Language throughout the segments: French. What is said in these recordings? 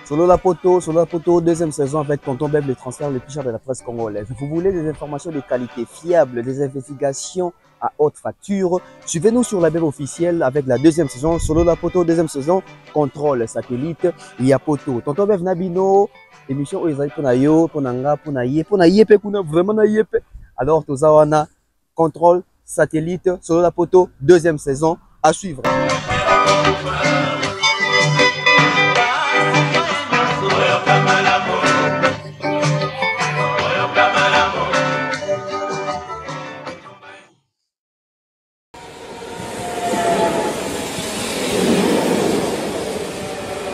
Solo la Poto, deuxième saison avec Tonton Beb, le transfert le plus cher de la presse congolaise. Vous voulez des informations de qualité fiable, des investigations à haute facture? Suivez-nous sur la Beb officielle avec la deuxième saison. Solo la Poto, deuxième saison, contrôle satellite, il y a Poto. Tonton Beb Nabino, émission où ils ont pour yo, pour nanga, pour yepe, vraiment na yepe. Alors, tout ça, on a contrôle satellite, Solo la Poto, deuxième saison, à suivre.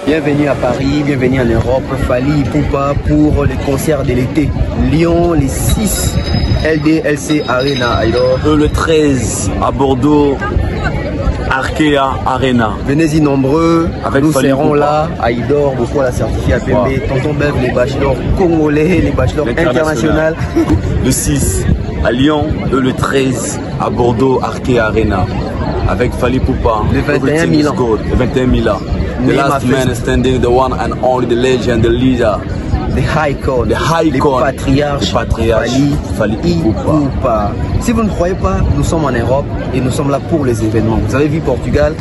Bienvenue à Paris, bienvenue en Europe. Fally Ipupa pour les concerts de l'été. Lyon, les 6 LDLC Arena. Alors, le 13 à Bordeaux, Arkea Arena. Venez-y nombreux. Avec nous Fally serons Ipupa. là à Idor, beaucoup à la certificat PMB. Tonton Bev, les bachelors congolais, les bachelors internationaux. Le 6 à Lyon, le 13 à Bordeaux, Arkea Arena. Avec Fally Ipupa. Le 21 Everything is Milan. good. Le 21 Milan. The last man standing, the one and only, the legend, the leader. The high code, les patriarches, Fally Ipupa. Si vous ne croyez pas, nous sommes en Europe et nous sommes là pour les événements. Vous avez vu Portugal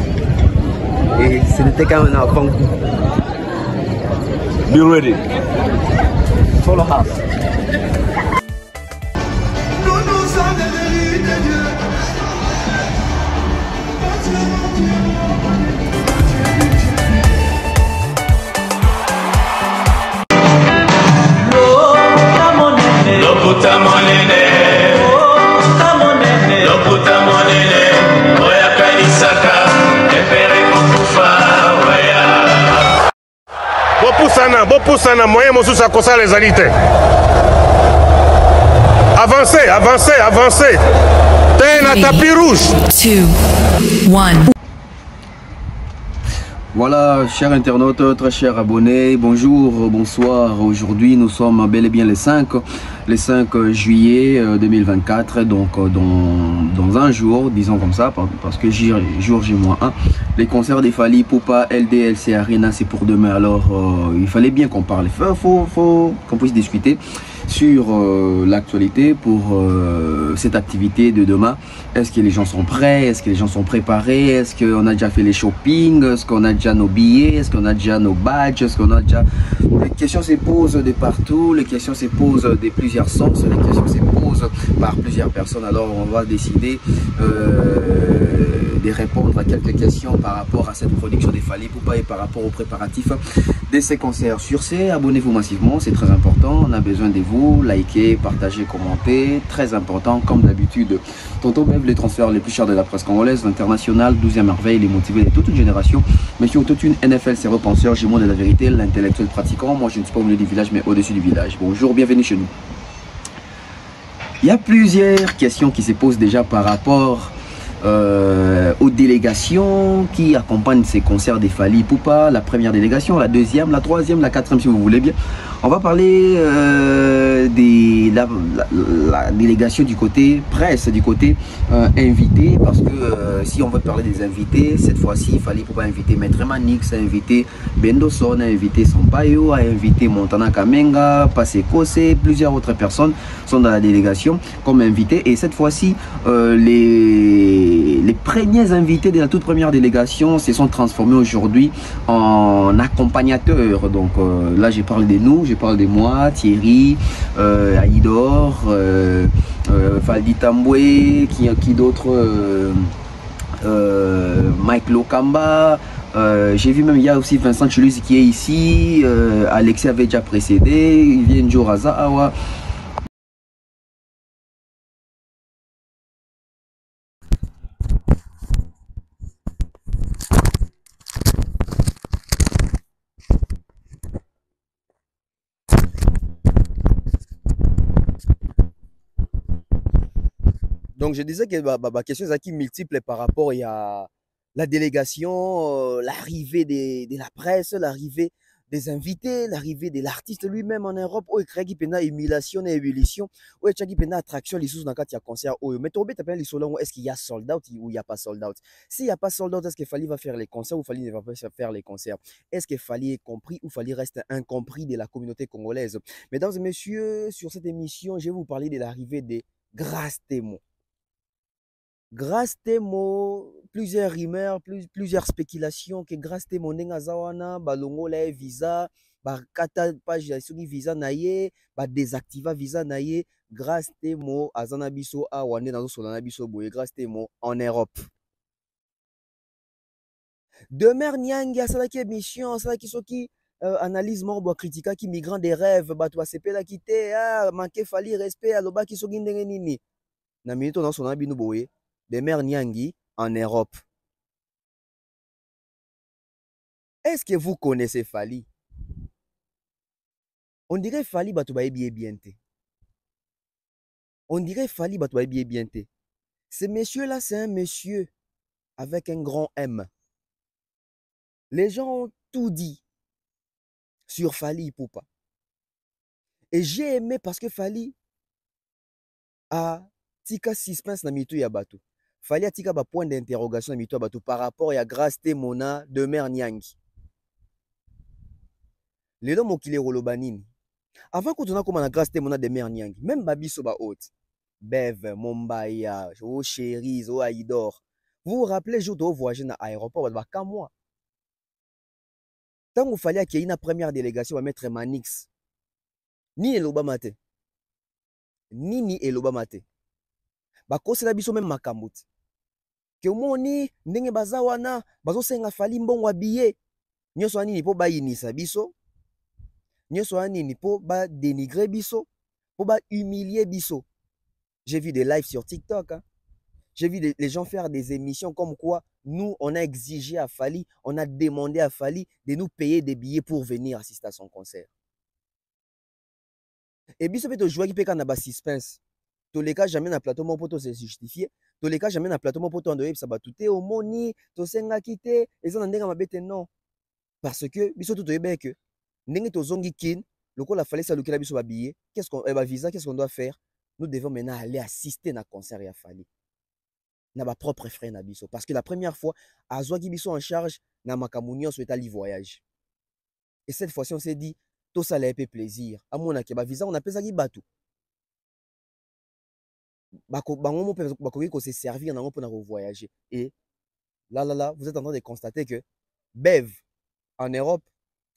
et ce n'était quand même un bon coup. Be ready. Follow us. Nous sommes des élus de Dieu. Bopusana, moyen mosusu akosa les alités. Avancez, avancez, avancez. T'es un tapis rouge. 2, 1. Voilà, chers internautes, très chers abonnés, bonjour, bonsoir. Aujourd'hui, nous sommes bel et bien les 5 juillet 2024, donc dans un jour, disons comme ça, parce que jour J-1, les concerts des Fally Ipupa, LDLC Arena, c'est pour demain. Alors, il fallait bien qu'on parle, il faut qu'on puisse discuter sur l'actualité pour cette activité de demain. Est-ce que les gens sont prêts? Est-ce que les gens sont préparés? Est-ce qu'on a déjà fait les shopping? Est-ce qu'on a déjà nos billets? Est-ce qu'on a déjà nos badges? Est-ce qu'on a déjà... Les questions se posent de partout, les questions se posent de plusieurs sens, les questions se posent par plusieurs personnes. Alors on va décider de répondre à quelques questions par rapport à cette production des Fally Ipupa et par rapport aux préparatifs de ces concerts. Sur ce, abonnez-vous massivement, c'est très important. On a besoin de vous, likez, partagez, commentez, très important comme d'habitude. Tonton Bev, les transferts les plus chers de la presse congolaise, l'international, 12e merveille, les motivés de toute une génération. Mais surtout une NFL, c'est repenseur, Gémeaux de la vérité, l'intellectuel pratiquant. Moi, je ne suis pas au milieu du village, mais au-dessus du village. Bonjour, bienvenue chez nous. Il y a plusieurs questions qui se posent déjà par rapport aux délégations qui accompagnent ces concerts des Fally Ipupa. La première délégation, la deuxième, la troisième, la quatrième si vous voulez bien. On va parler de la délégation du côté presse, du côté invité, parce que si on veut parler des invités, cette fois-ci, il fallait pour pas inviter Maître Manix, a invité Bendoson, a invité Sampaio, a invité Montana Kamenga, Passé Kose, plusieurs autres personnes sont dans la délégation comme invités. Et cette fois-ci, les premiers invités de la toute première délégation se sont transformés aujourd'hui en accompagnateurs. Donc là, je parle de nous, je parle de moi, Thierry, Aïdor, Faldi Tamboué, qui d'autres, Mike Lokamba. J'ai vu même, il y a aussi Vincent Chuluz qui est ici, Alexis avait déjà précédé, il vient Joe Razawa. Donc je disais que ma question est multiple par rapport à la délégation, l'arrivée de la presse, l'arrivée des invités, l'arrivée de l'artiste lui-même en Europe, où il crée qui pena émulation et ébullition, où il crée pena attraction, les sous dans le concert. Mais Tobé t'appelle les solos, est-ce qu'il y a sold out ou il n'y a pas sold out? S'il n'y a pas sold out, est-ce qu'il fallait faire les concerts ou fallait ne va pas faire les concerts? Est-ce qu'il fallait compris ou fallait rester incompris de la communauté congolaise? Mesdames et messieurs, sur cette émission, je vais vous parler de l'arrivée des Grâce Temo. Grâce Temo, plusieurs rumeurs, plusieurs spéculations que Grâce Temo ndenga zawana, balongo la visa, kata page ya soki visa na ye, désactiva visa na ye, Grâce Temo azana biso a wande nazo solana biso boye Grâce Temo en Europe. Demer Nyangi asalaki émission, asalaki soki analyse morbo critica qui migrant des rêves, bato basepela kite, manqué fali respect aloba ki soki ndenge nini. Na minute on a solana bino boye. Demer Nyangi en Europe. Est-ce que vous connaissez Fally? On dirait Fally Batoubaye bien. On dirait Fally Batoubaye bien. Ce monsieur-là, c'est un monsieur avec un grand M. Les gens ont tout dit sur Fally Ipupa. Et j'ai aimé parce que Fally a tika suspense na mitu ya bato. Fally atika ba point d'interrogation na mitu ya bato par rapport à Grâce Temo na Demer Nyangi. Lelo mokile roloba nini? Avant que tu na na Grâce Temo na Demer Nyangi, même babiso ba haute. Bev, Mombaya, oh Chérie, oh Aïdor. Vous vous rappelez jour de voyager dans l'aéroport, bah quand moi. Tant qu'il fallait qu'il y ait une première délégation, on va mettre Manix. Ni Eloba Mate. Ni Eloba Mate. Bah quand c'est la biso même Makambout. Que moni ndenge bazawana bazo senga Fally mbongo habillé nyoso ani po ba inisa biso nyoso ani po ba dénigrer biso po ba humilier biso. J'ai vu des lives sur TikTok, hein. J'ai vu les gens faire des émissions comme quoi nous on a exigé à Fally, on a demandé à Fally de nous payer des billets pour venir assister à son concert. Et biso peut jouer qui peut quand na ba suspense. Tous les cas jamais na plateau mon poto se justifier. Tous les cas jamais na plateau mon poto en doyeb ça ba tout au moni, to senga kité, et ça ndenga mabete non. Parce que biso tout doyeb que ndenge to zongi kin, le ko la fallait ça lokela biso ba billet, qu'est-ce qu'on visa, qu'est-ce qu'on doit faire? Nous devons maintenant aller assister à un concert à Fally. Na ba propre frère na biso parce que la première fois azwa ki biso en charge na makamunyo so etali voyage. Et cette fois-ci on s'est dit tout ça l'a fait plaisir. À mon ke ba visa on appelle ça ki batou. Bango ko se servir nango pour voyager. Et là, vous êtes en train de constater que Bev en Europe,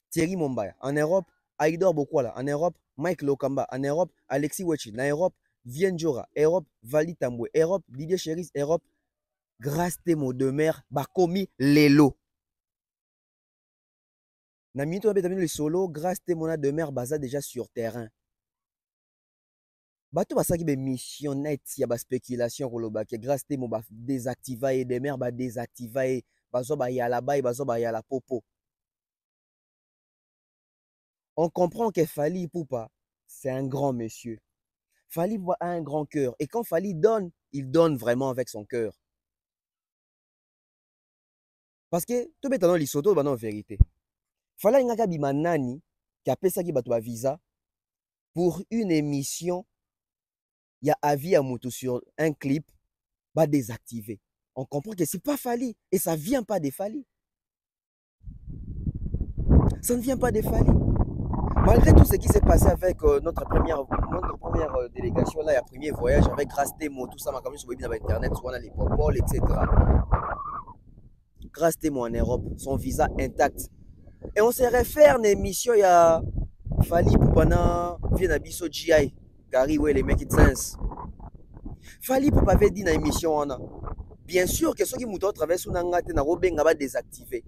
Thierry Mombaya en Europe, Aïdor Bokwala en Europe, Mike Lokamba en Europe, Alexis Wechi en Europe, Vienjora, Europe, Vali Tamboué, Europe, Didier Cheris, Europe, Grâce Temo Demer, Bakomi Lelo. Na minute on a le solo, Grâce Temo Demer baza déjà sur terrain. Bato basaki be mission net ya ba spéculation koloba ke Grâce Temo ba désactiva et Demer ba désactiva et bazo ba ya la ba et bazo ba ya la popo. On comprend que Fally Ipupa, c'est un grand monsieur. Fally Ipupa a un grand cœur. Et quand Fally donne, il donne vraiment avec son cœur. Parce que tout le temps, les sotos, en vérité. Fally Ipupa bimanani qui a payé sa visa pour une émission. Il y a avis à Moutou sur un clip, va désactiver. On comprend que ce n'est pas Fally. Et ça ne vient pas de Fally. Ça ne vient pas de Fally. Malgré tout ce qui s'est passé avec notre première délégation, là, il y a premier voyage avec Grâce Temo, tout ça, ma sur Internet, soit les popoles, etc. Grâce Temo en Europe, son visa intact. Et on se réfère à une émission, il y a Fally Ipupa vient à Bisso GI, Gary Way, les mecs qui sens. Fally Ipupa avait dit dans l'émission, bien sûr que ceux qui m'ont traversé une angate, n'a pas désactivé.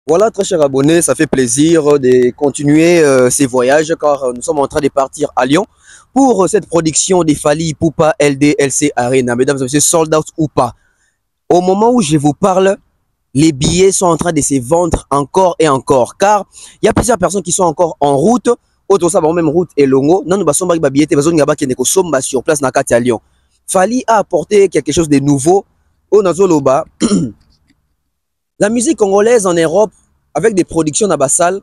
Voilà, très chers abonnés, ça fait plaisir de continuer ces voyages car nous sommes en train de partir à Lyon pour cette production des Fally Ipupa LDLC Arena. Mesdames et messieurs, sold out ou pas. Au moment où je vous parle, les billets sont en train de se vendre encore et encore car il y a plusieurs personnes qui sont encore en route. Autre ça, même route et longo. Non, nous sommes sur place à Lyon. Fally a apporté quelque chose de nouveau au Nazoloba. La musique congolaise en Europe avec des productions dans la salle.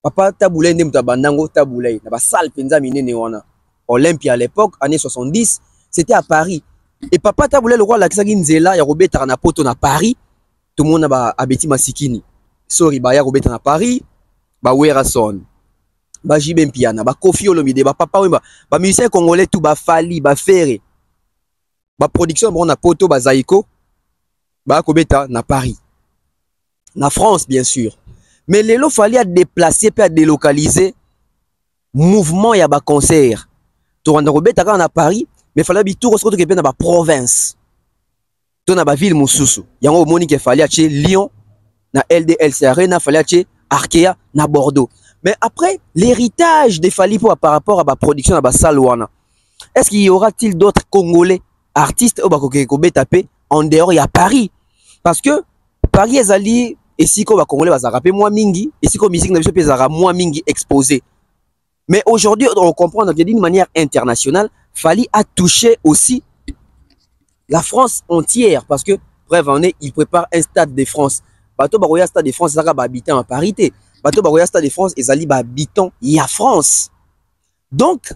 Papa taboulay ndem tabandango taboulay na ba salle penza minene wana. Olympia à l'époque, années 70, c'était à Paris. Et papa taboulay le roi la kisaki nzela ya robeta na poto na Paris. Tout le monde ba abeti masikini. Sorry ba ya robeta na Paris, ba Werason. Ba Jibem Piana, ba Kofi Olomide, ba papa wemba, ba musicien congolais tout ba Fali, ba Ferré. Ba production bon na poto ba Zaiko, ba kobeta na Paris. Na France bien sûr. Mais les lots fallait à déplacer puis à délocaliser mouvement ya ba concert. Tu rends robeta à Paris, mais fallait bi tout ressortir que dans ba province. Dans na ba ville Moussousou. Yango monique fallait à Lyon, na LDLC Arena, fallait à Arkea na Bordeaux. Mais après l'héritage des Fally Ipupa par rapport à la production à la salle wana. Est-ce qu'il y aura-t-il d'autres Congolais artistes au Bakokekobé tapé en dehors il y a Paris? Parce que Paris est allé et si qu'on va Congolais va rapper moins mingi et si qu'on musique n'a pas moins mingi exposé. Mais aujourd'hui on comprend que d'une manière internationale, Fally a touché aussi la France entière parce que bref on est il prépare un stade de France. Bateau Baroya stade de France ça va habiter en parité. Bateau Baroya stade de France et Zali ba habitant il y a France. Donc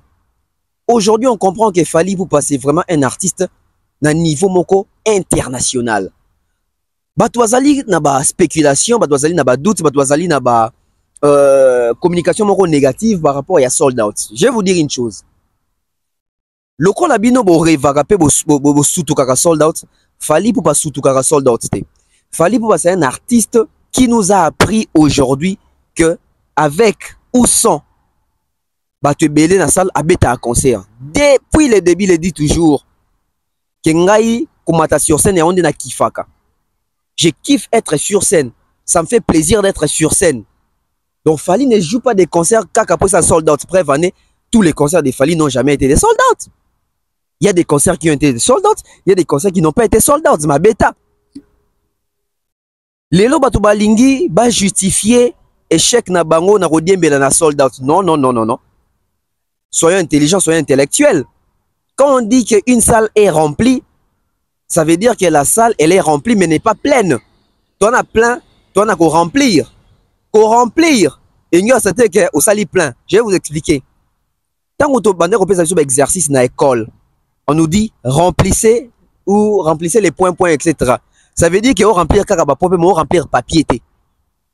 aujourd'hui on comprend que Fally Ipupa c'est vraiment un artiste d'un niveau moko international. Batouazali n'a pas spéculation, Batouazali n'a pas doute, Batouazali n'a pas communication moko négative par rapport à sold out. Je vais vous dire une chose. Le kon la bino bo revagape bo sutukaka sold out, Fally Ipupa sutukaka sold out. Fally Ipupa c'est un artiste qui nous a appris aujourd'hui que avec ou sans Batou belé na salle abeta à concert. Depuis le début, il dit toujours que ngai kumata sur scène et on est na kifaka. Je kiffe être sur scène. Ça me fait plaisir d'être sur scène. Donc Fally ne joue pas des concerts qu'après ça sold out. Bref, tous les concerts de Fally n'ont jamais été des sold out. Il y a des concerts qui ont été des sold out. Il y a des concerts qui n'ont pas été sold out. Ma bêta. Lelo Batou Balingi va justifier échec na bango na rodiembela na sold out. Non, non, non, non, non. Soyons intelligents, soyons intellectuels. Quand on dit qu'une salle est remplie, ça veut dire que la salle, elle est remplie, mais n'est pas pleine. Tu en as plein, tu en as qu'au remplir. Qu'au remplir. Et nous, c'était qu'au sali plein. Je vais vous expliquer. Tant qu'on a fait exercice dans l'école, on nous dit remplissez ou remplissez les points, etc. Ça veut dire qu'on remplir on remplir papier.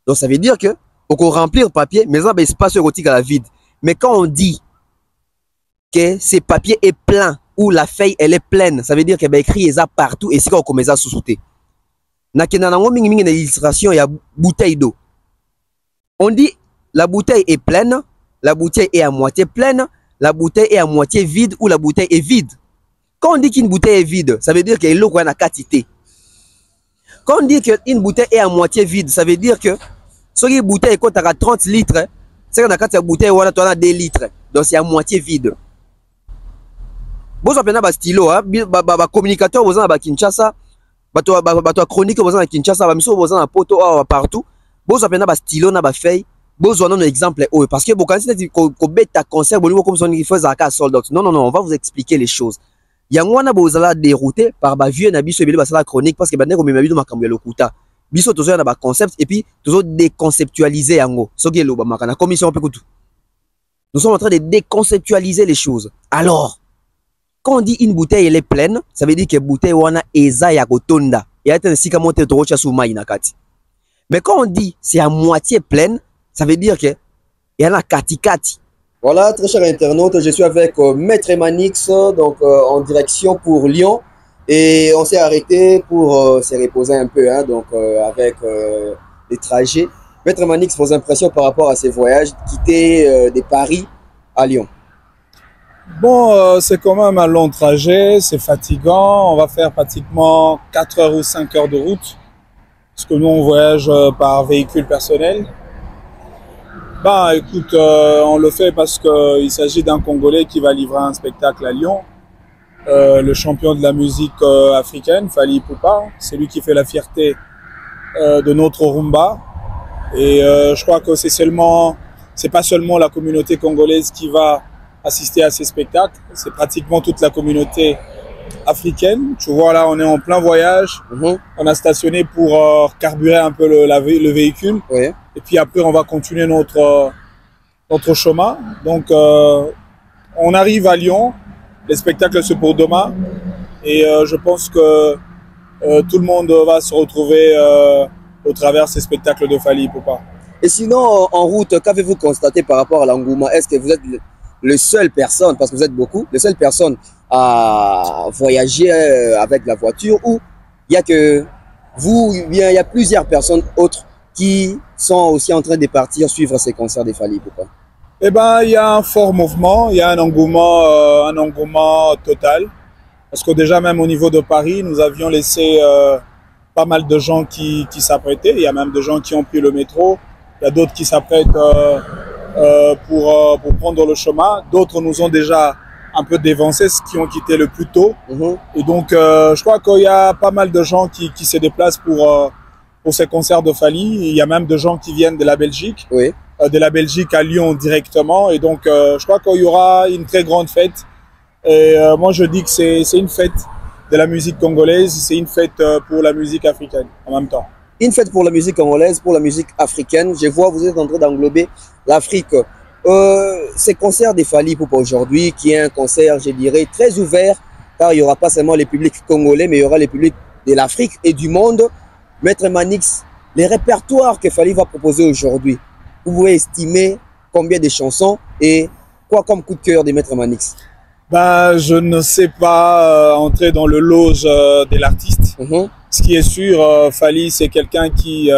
Donc ça veut dire que on remplir papier, mais ça va espace érotique à la vide. Mais quand on dit que ce papier est plein, ou la feuille elle est pleine, ça veut dire qu'elle va écrire ça partout et si on commence à sous-souter. Na kenanango mingi mingi na illustration il y a bouteille d'eau. On dit la bouteille est pleine, la bouteille est à moitié pleine, la bouteille est à moitié vide ou la bouteille est vide. Quand on dit qu'une bouteille est vide, ça veut dire qu'elle est en quantité. Quand on dit qu'une bouteille est à moitié vide, ça veut dire que si une bouteille compte à 30 litres, c'est que la bouteille on a 2 litres. Donc c'est à moitié vide. Bon, ça peut être un stylo, communicateur, vous avez Kinshasa, chronique, vous avez Kinshasa, vous avez poto partout. Bon, ça peut être un stylo, un feuille. Bon, vous avez un exemple. Parce que quand vous avez un concert, vous avez un sold out. Non, non, non, on va vous expliquer les choses. Il y a un vous allez dérouter par un vieux nabi sur la chronique parce que vous avez un biso toujours un concept et puis toujours déconceptualiser yango. Commission nous sommes en train de déconceptualiser les choses. Alors, quand on dit une bouteille elle est pleine, ça veut dire que bouteille wana eza ya kotonda. Ya tena sika monte torocha suma inakati. Mais quand on dit c'est à moitié pleine, ça veut dire que il y en a kati kati. Voilà, très chers internautes, je suis avec Maître Manix donc en direction pour Lyon et on s'est arrêté pour se reposer un peu donc avec les trajets. Maître Manix, vos impressions par rapport à ces voyages quitter de Paris à Lyon? Bon, c'est quand même un long trajet, c'est fatigant. On va faire pratiquement 4 heures ou 5 heures de route. Parce que nous, on voyage par véhicule personnel. Bah, écoute, on le fait parce qu'il s'agit d'un Congolais qui va livrer un spectacle à Lyon. Le champion de la musique africaine, Fally Ipupa. C'est lui qui fait la fierté de notre rumba. Et je crois que c'est pas seulement la communauté congolaise qui va assister à ces spectacles, c'est pratiquement toute la communauté africaine. Tu vois, là, on est en plein voyage. On a stationné pour carburer un peu le véhicule. Oui. Et puis après, on va continuer notre chemin. Donc, on arrive à Lyon. Les spectacles, c'est pour demain. Et je pense que tout le monde va se retrouver au travers de ces spectacles de Fally Ipupa. Et sinon, en route, qu'avez-vous constaté par rapport à l'engouement? Est-ce que vous êtes le seule personne, parce que vous êtes beaucoup, les seules personnes à voyager avec la voiture, ou il y a que vous, il y a plusieurs personnes autres qui sont aussi en train de partir suivre ces concerts de Fally Ipupa? Eh ben, il y a un fort mouvement, il y a un engouement total. Parce que déjà, même au niveau de Paris, nous avions laissé pas mal de gens qui s'apprêtaient. Il y a même des gens qui ont pris le métro. Il y a d'autres qui s'apprêtent pour prendre le chemin. D'autres nous ont déjà un peu dévancés, ceux qui ont quitté le plus tôt. Et donc, je crois qu'il y a pas mal de gens qui se déplacent pour ces concerts de Fally. Il y a même des gens qui viennent de la Belgique. Oui. De la Belgique à Lyon directement. Et donc, je crois qu'il y aura une très grande fête. Et moi, je dis que c'est une fête de la musique congolaise, c'est une fête pour la musique africaine en même temps. Une fête pour la musique congolaise, pour la musique africaine. Je vois, vous êtes en train d'englober l'Afrique. Ces concerts de Fally Ipupa aujourd'hui, qui est un concert, je dirais, très ouvert, car il n'y aura pas seulement les publics congolais, mais il y aura les publics de l'Afrique et du monde. Maître Manix, les répertoires que Fally va proposer aujourd'hui, vous pouvez estimer combien de chansons et quoi comme coup de cœur de Maître Manix? Ben, je ne sais pas entrer dans le loge de l'artiste. Ce qui est sûr, Fally, c'est quelqu'un qui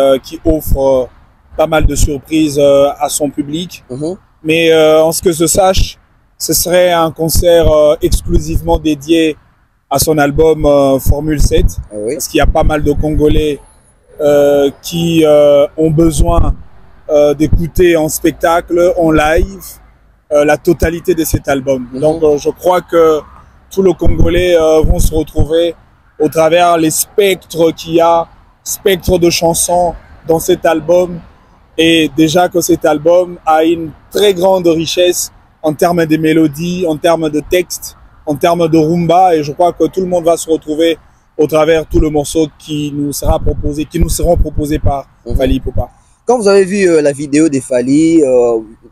offre pas mal de surprises à son public. Mais en ce que je sache, ce serait un concert exclusivement dédié à son album Formule 7. Oui. Parce qu'il y a pas mal de Congolais qui ont besoin d'écouter en spectacle, en live, la totalité de cet album. Donc je crois que tous les Congolais vont se retrouver au travers les spectres qu'il y a, spectres de chansons dans cet album. Et déjà que cet album a une très grande richesse en termes de mélodies, en termes de textes, en termes de rumba. Et je crois que tout le monde va se retrouver au travers tous les morceaux qui nous seront proposés par Fally Ipupa. Quand vous avez vu la vidéo de Fally,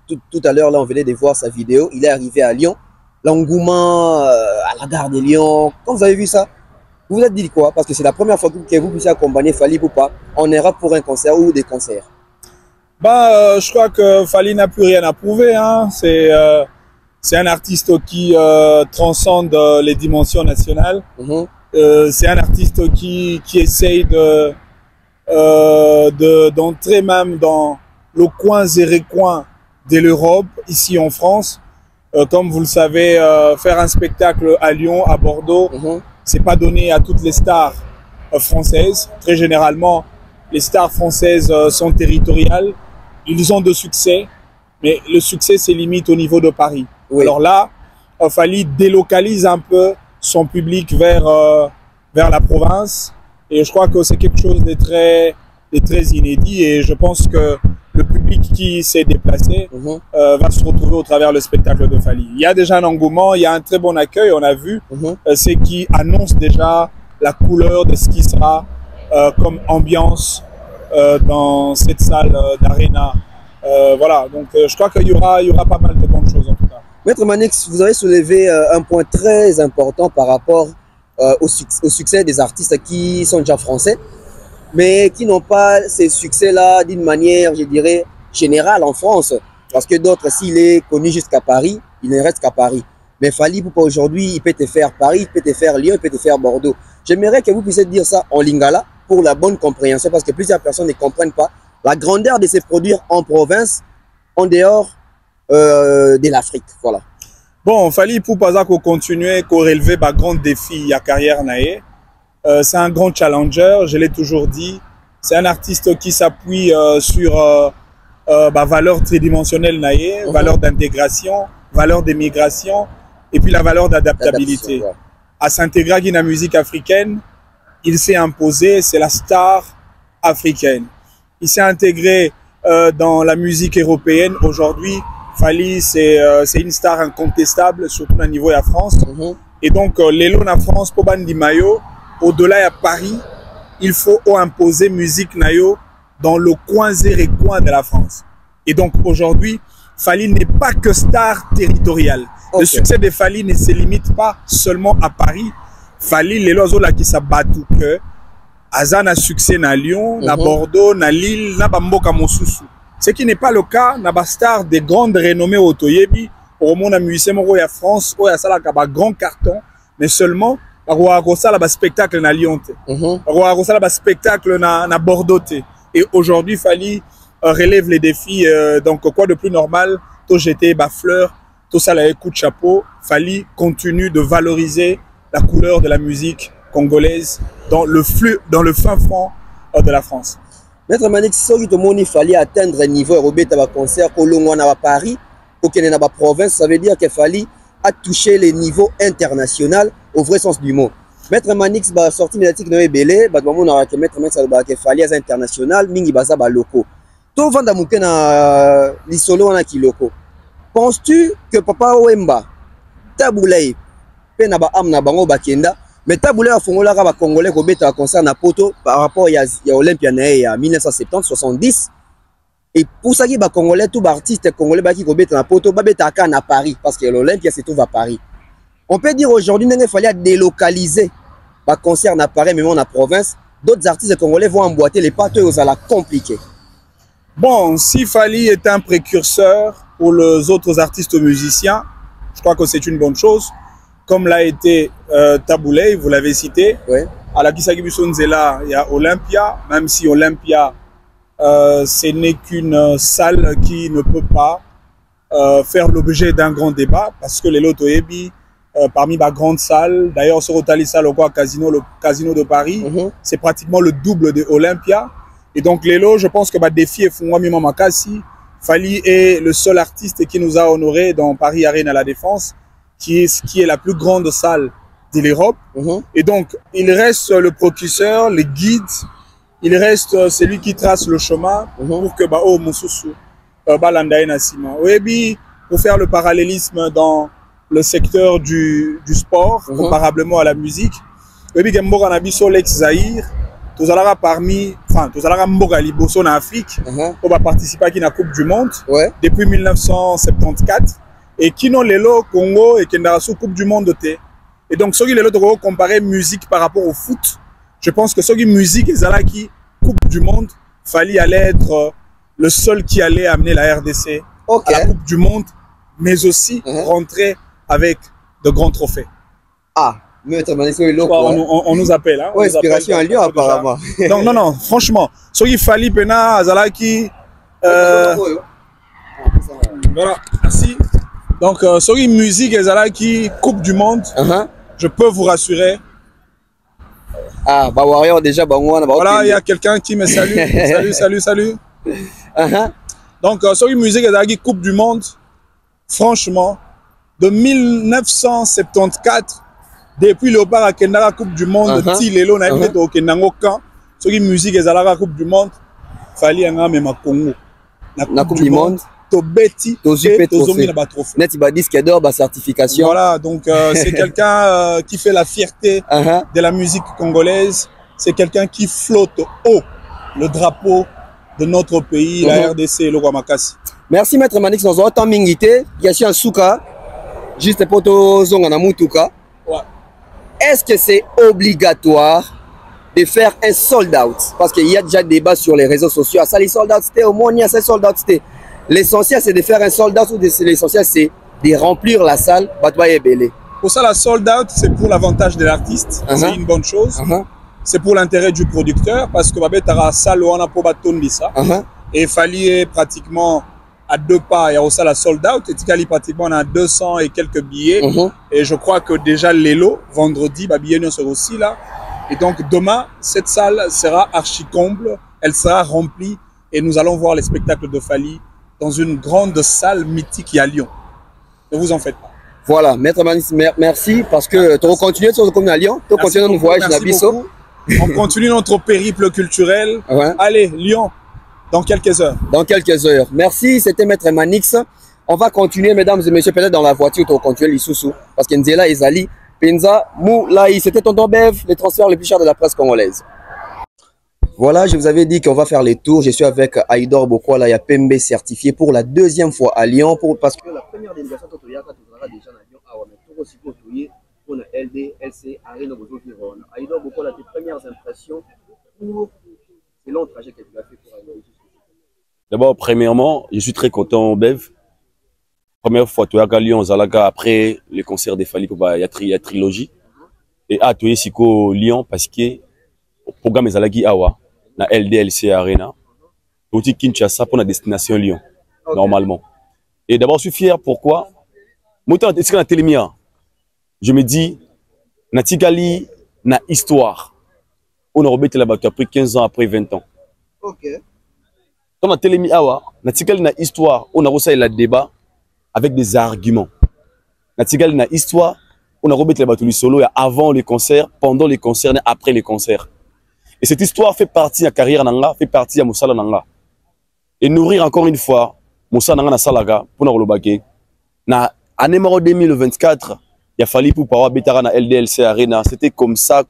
tout à l'heure, là, on venait de voir sa vidéo. Il est arrivé à Lyon. L'engouement à la gare de Lyon. Quand vous avez vu ça, vous vous êtes dit quoi? Parce que c'est la première fois que vous puissiez accompagner Fally Ipupa en Europe pour un concert ou des concerts. Bah, je crois que Fally n'a plus rien à prouver. Hein. C'est un artiste qui transcende les dimensions nationales. C'est un artiste qui essaye d'entrer même dans le coin et recoin de l'Europe, ici en France. Comme vous le savez, faire un spectacle à Lyon, à Bordeaux, c'est pas donné à toutes les stars françaises. Très généralement, les stars françaises sont territoriales. Ils ont de succès, mais le succès, c'est limite au niveau de Paris. Oui. Alors là, Fally délocalise un peu son public vers la province. Et je crois que c'est quelque chose de très inédit. Et je pense que le public qui s'est déplacé va se retrouver au travers du spectacle de Fally. Il y a déjà un engouement, il y a un très bon accueil, on a vu. C'est qui annonce déjà la couleur de ce qui sera comme ambiance dans cette salle d'Arena. Voilà, donc je crois qu'il y aura pas mal de bonnes choses en tout cas. Maître Manix, vous avez soulevé un point très important par rapport au succès des artistes qui sont déjà français, mais qui n'ont pas ces succès-là d'une manière, je dirais, générale en France. Parce que d'autres, s'il est connu jusqu'à Paris, il ne reste qu'à Paris. Mais Fally Ipupa aujourd'hui, il peut te faire Paris, il peut te faire Lyon, il peut te faire Bordeaux. J'aimerais que vous puissiez dire ça en lingala pour la bonne compréhension, parce que plusieurs personnes ne comprennent pas la grandeur de se produire en province, en dehors de l'Afrique. Voilà. Bon, Fally Ipupa continuer à relever un grand défi à carrière. C'est un grand challenger, je l'ai toujours dit. C'est un artiste qui s'appuie sur valeurs tridimensionnelles, valeurs d'intégration, valeurs d'émigration et puis la valeur d'adaptabilité. Ouais. À s'intégrer dans la musique africaine, il s'est imposé, c'est la star africaine. Il s'est intégré dans la musique européenne. Aujourd'hui, Fally, c'est une star incontestable, surtout au niveau de la France. Et donc, l'élo na France, pour Bandi Mayo, au-delà de Paris, il faut imposer musique nayo dans le coin et coin de la France. Et donc, aujourd'hui, Fally n'est pas que star territoriale. Okay. Le succès de Fally ne se limite pas seulement à Paris. Fally, les lois qui s'abattent que Azan a succès na Lyon, na Bordeaux, na Lille, na Bamboka Mosusu. Ce qui n'est pas le cas, na ba star de grandes renommées au Toyebi, au monde musicien moko ya France, ou ya sala ka ba grand carton, mais seulement ba sala ba spectacle na Lyon te. Ba sala ba spectacle na Bordeaux te. Et aujourd'hui, Fally relève les défis. Donc, quoi de plus normal, tout jeter ba fleur, tout ça là coup de chapeau. Fally continue de valoriser la couleur de la musique congolaise dans le fin fond de la France. Maître Manix, si il fallait atteindre un niveau européen de concert au à Paris, au Kenya, à province, ça veut dire qu'il fallait toucher les niveaux internationaux au vrai sens du mot. Maître Manix ba sorti médiatique no ebele, ba maman na que Maître Manix ba que fallait international, mingi baza ba locaux. To vanda muke na lisolo wana ki locaux. Penses-tu que Papa Wemba Taboulay pe na ba amna bango bakenda mais Taboulay a fongola ba congolais ko beta concert na poto par rapport ya Olympia na ya 1970 70 et pour ça qui ba congolais tout ba artiste congolais ba ki ko beta na poto ba beta ka na Paris parce que l'Olympia se trouve à Paris. On peut dire aujourd'hui qu'il fallait délocaliser les concerts à Paris, même en province. D'autres artistes congolais vont emboîter les pas, et ça va compliquer. Bon, si Fally est un précurseur pour les autres artistes musiciens, je crois que c'est une bonne chose. Comme l'a été Taboulay, vous l'avez cité. Ouais. À la Kisagibusson Zela, il y a Olympia, même si Olympia, ce n'est qu'une salle qui ne peut pas faire l'objet d'un grand débat, parce que les Lotoyebi, parmi ma grande salle, d'ailleurs sur Otali Salle au casino, le casino de Paris, c'est pratiquement le double de Olympia. Et donc Lelo, je pense que le défi est Fungwa Mima Makasi. Fally est le seul artiste qui nous a honoré dans Paris Arena à la Défense, qui est la plus grande salle de l'Europe. Et donc il reste le procureur, le guide, il reste celui qui trace le chemin pour que Bao Moussousou, Balandaï Nassima. Oebi, pour faire le parallélisme dans le secteur du sport, comparablement à la musique. Oebi Gemboga Nabiso Lex Zahir, tous allons parmi, enfin, tous allons Mboga Liboso en Afrique, on va participer à la Coupe du Monde depuis 1974. Et qui n'ont l'élo Congo et qui n'ont sous Coupe du Monde. Et donc, ceux qui l'ont comparé musique par rapport au foot, je pense que ceux qui musique et Zalaki Coupe du Monde, Fally allait être le seul qui allait amener la RDC à la Coupe du Monde, mais aussi rentrer avec de grands trophées. Ah, Maître Manix, on nous appelle. Hein, ouais, inspiration à Lyon apparemment. Donc, non, franchement, ceux qui Fally Pena, Zalaki. Voilà, merci. Donc, sur une musique et qui Coupe du Monde, je peux vous rassurer. Ah, bah Warrior déjà, bah voilà, il y a quelqu'un qui me salue. salut. Donc, sur une musique et qui Coupe du Monde, franchement, de 1974, depuis le bar à Kendara Coupe du Monde, Tilelo n'a été au Kenangokan, sur une musique et la Coupe du Monde, Fally en a même à Congo. La Coupe du Monde. Tobeti, net ba disque d'or, ba certification. Voilà, donc c'est quelqu'un qui fait la fierté de la musique congolaise. C'est quelqu'un qui flotte haut le drapeau de notre pays, la RDC, le Rwamakasi. Merci Maître Manix, nous avons tant mingité. Question Souka, juste pour to zonga mutuka. Est-ce que c'est obligatoire de faire un sold out? Parce qu'il y a déjà débat sur les réseaux sociaux. Ça, les sold out, c'était au moins, il y a ces sold out, c'était. L'essentiel, c'est de faire un sold out ou l'essentiel, c'est de remplir la salle. Pour ça, la sold out, c'est pour l'avantage de l'artiste. C'est une bonne chose. C'est pour l'intérêt du producteur parce que la salle, on a pour ça. Et Fally est pratiquement à 2 pas. Il y a aussi la sold out. Et pratiquement, on a 200 et quelques billets. Et je crois que déjà, l'élo, vendredi, billets sont aussi là. Et donc, demain, cette salle sera archi comble. Elle sera remplie. Et nous allons voir les spectacles de Fally dans une grande salle mythique à Lyon. Ne vous en faites pas. Voilà, Maître Manix, merci parce que tu vas continuer sur le à Lyon, tu vas continuer notre voyage à Bisso. On continue notre périple culturel. Allez, Lyon, dans quelques heures. Dans quelques heures. Merci, c'était Maître Manix. On va continuer, mesdames et messieurs, peut-être dans la voiture, tu vas continuer l'Issoussou. Parce que Nzela et Zali, Penza Moulaï. C'était Tonton Bev, les transferts les plus chers de la presse congolaise. Voilà, je vous avais dit qu'on va faire les tours. Je suis avec Aïdor Bokola, il y a Pembe certifié pour la deuxième fois à Lyon. Parce que la première délégation, tu déjà à Lyon. Pour la LD, LC, Arena, Aïdor Bokola, tes premières impressions pour ce long trajet que tu as fait pour Aïdor. D'abord, premièrement, je suis très content, Bev. Première fois, tu es à Lyon, Zalaga, après le concert des Fali, il y a trilogie. Et à tu es ici au Lyon parce que le programme est Zalagi Awa, na LDLC Arena. Tout Kinshasa pour la destination Lyon, normalement. Et d'abord, je suis fier, pourquoi? Je me dis, Natigali, na histoire. On a rebêté là-bas après 15 ans, après 20 ans. Ok. Dans la télémie Awa, Natigali, na histoire, on a reçu le débat avec des arguments. Natigali, na histoire, on a rebêté là-bas tout le solo avant les concerts, pendant les concerts et après les concerts. Et cette histoire fait partie de la carrière Nanga, fait partie de Moussala Nanga. Et nourrir encore une fois Moussala Nanga na Salaga pour nous rebaquer. Na année 2024, il a fallu pour pouvoir bétara na LDLC Arena. C'était comme ça. Et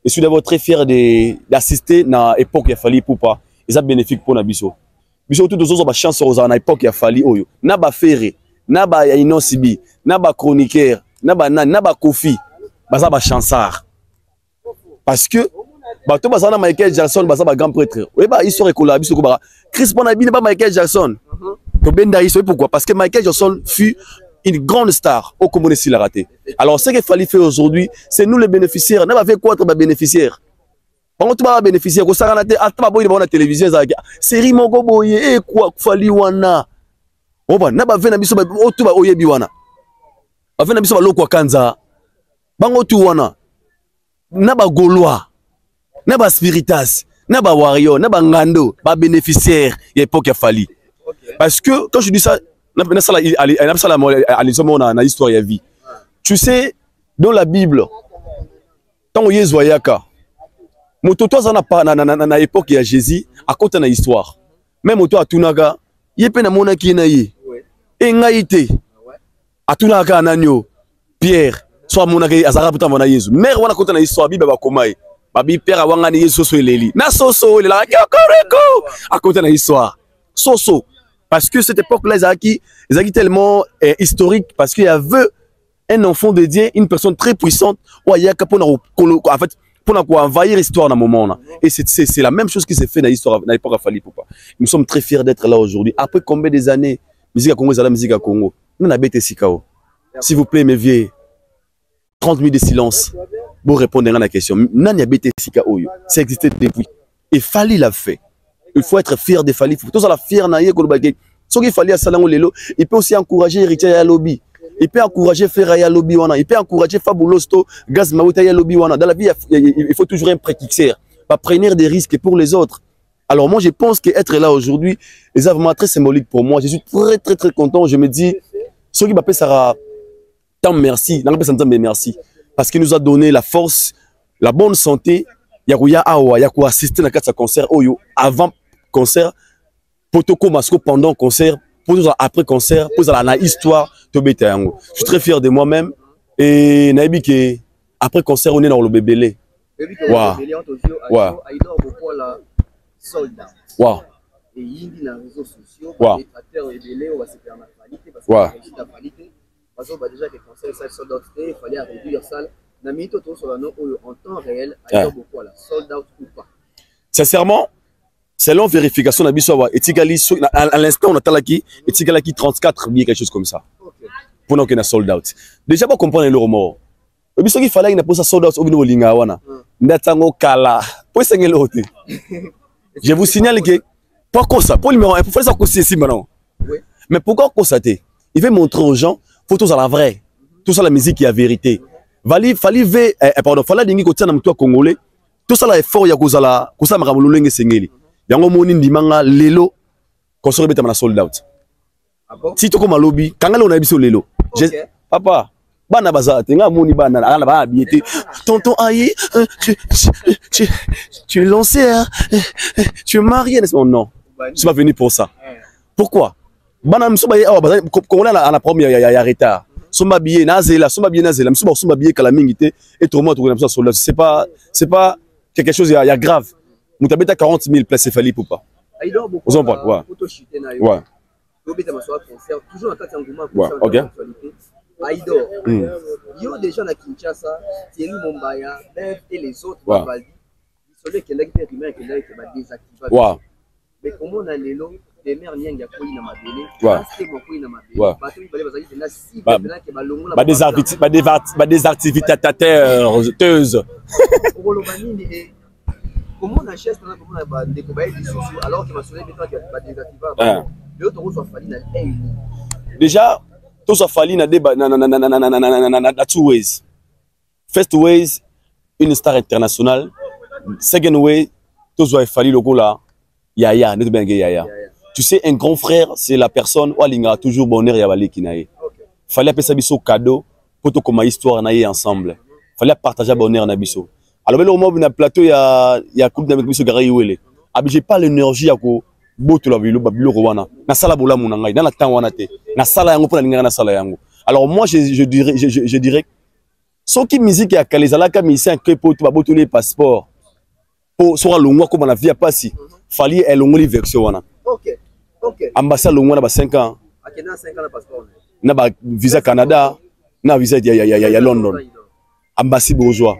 je suis d'abord très fier d'assister à l'époque il a fallu pour pas. Et ça bénéfique pour Nabiso. Biso tout aux autres chance à l'époque il a fallu oyo. Naba Ferré, naba Inosibi, naba chroniqueur, naba Kofi, baza ba chansard. Parce que bato bazana Michael Jackson baza ba grand prêtre. Oui ba histoire écola biso ko ba Chris Bonabi n'est pas Michael Jackson. To benda iso pourquoi? Parce que Michael Jackson fut une grande star au Commonwealth s'il a raté. Alors ce qu'il fallait faire aujourd'hui, c'est nous les bénéficiaires. N'a pas fait quoi être bénéficiaire. Par contre, tu vas bénéficier. Quand ça renate, à ta boy de la télévision, série Mogo boye, et quoi, fali wana. On va, n'a pas fait n'abiso, oh tu vas oye biwana. A fait n'abiso loko kanza. Bango tu wana. N'a pas gaulois, n'a pas spiritas, n'a pas warrior, n'a pas ngando, pas bénéficiaire. Il y a époque il fali. Parce que quand je dis ça. Tu sais, dans la Bible, quand on y voyaka, na époque il y a Jésus, à côté de l'histoire. Même auto à Tunaga, il y a peine à mon qui n'a y. Et ngaïté, à Tunaga Nanyo, Pierre, soit mon agé, Azaraputa mon Jésus. Mère, on a côté de l'histoire, Bible va komaï. Babi Père a wangani Yesu so leli. Na soso, il a à côté de l'histoire. Soso. Parce que cette époque-là, ils ont tellement historique, parce qu'il y avait un enfant de Dieu, une personne très puissante, en fait, pour envahir l'histoire dans un moment. Et c'est la même chose qui s'est fait dans l'histoire, dans l'époque Fali Poupa. Nous sommes très fiers d'être là aujourd'hui. Après combien des années, musique à Congo, c'est la musique à Congo. Nous avons été Sikao. S'il vous plaît, mes vieux, 30 minutes de silence pour répondre à la question. Nous avons été Sikao. Ça existait depuis. Et Fali l'a fait. Il faut être fier de Fali. Tout ça, la fier naïe Kolobake. Ce qu'il fallait à Salango Lelo, il peut aussi encourager Héritier Yalobi. Il peut encourager Ferra Yalobi wana. Il peut encourager Fabulosto, Gaz Mawita Yalobi wana. Dans la vie, il faut toujours un prédicteur. Pas prendre des risques pour les autres. Alors moi, je pense qu'être là aujourd'hui est vraiment très symbolique pour moi. Je suis très content. Je me dis, ce qui m'appelle Sarah, tant merci. Merci. Parce qu'il nous a donné la force, la bonne santé. Yakuya Awa, Yakuya assister à ce concert Oyo avant concert, Potoko Masco pendant concert, pour après concert, pour la histoire de Bétayango. Je suis très fier de moi-même et Naibi que après concert on est dans le bébélé. Waouh. Waouh. Waouh. Et il y a des réseaux sociaux, des tracteurs et des léos, c'est faire ma qualité parce que la qualité, parce que déjà que concert ça sold out, il fallait réduire ça. Namito tout sur la non en temps réel, beaucoup la sold out ou pas. Sincèrement. Selon vérification, à l'instant, on a qui 34 billets, quelque chose comme ça. Pour nous, qu'on a sold out. Déjà, pour comprendre le remords. Il fallait qu'il ait sold out au niveau de l'Ingawana. Je vous signale que, pourquoi ça? Pour le numéro 1, il faut faire ça ici maintenant. Mais pourquoi constater? Il veut montrer aux gens, faut tout ça la vraie. Tout ça la musique qui est la vérité. Fallait dire que tu es congolais. Tout ça l'effort, il y a Kozala, Kosa Maramololenge Sengeli. Yango moni ndimanga lelo konsoro beta na sold out. Si toko malobi kangala on a biso lelo. Papa bana baza tenga moni bana ala ba biété. Tonton aïe tu es lancé hein? Tu es marié n'est-ce pas? Non. Je suis pas venu pour ça. Pourquoi? Bana mso ba congolais à la première il y a retard. somba billet nazela somba billet nazela misuba somba billet kala mingité et tout le monde comme ça sur c'est pas quelque chose il y a grave mutabeta 40 000 places Fally Ipupa vous en parlez ouais ouais toujours en cas d'engouement ouais OK Aïdor yo déjà na Kinshasa Thierry Mombaya Bev et les autres Valdi celui qui est périmé qui est désactivé ouais mais comment on a les lots des mères n'y a pas na mabele ouais ouais bato ils bazali na si maintenant que balongo des activités teuses comment on achète comment on a découvert des sociaux alors que ma soleil maintenant qu'il va désactiver l'autre on soit Fally na déjà tout ça Fally na two ways. First ways, une star internationale. Second way, tout ça Fally logo là, Yaya, ne te bengue Yaya. Tu sais, un grand frère, c'est la personne où il a toujours bonheur Yabali Kinaye. Fally appeler ça biso cadeau pour tout comme histoire naïe ensemble. Fally partager bonheur na biso. Alors le moment où na plateau il y a coupe avec biso Garaï Wele. J'ai pas l'énergie à ko boto la bilo babilo wana na sala bola munangai na temps wana te na sala yango pour na sala yango. Alors moi je dirais ce qui musique ya kalezala ka musicien que pour tout boto les passeports pour sera longwa comme na via passi Fally est longoli version wana OK ambassade longwa na ba 5 ans akena 5 ans na passeport na ba visa Canada na visa ya London ambassade bourgeois.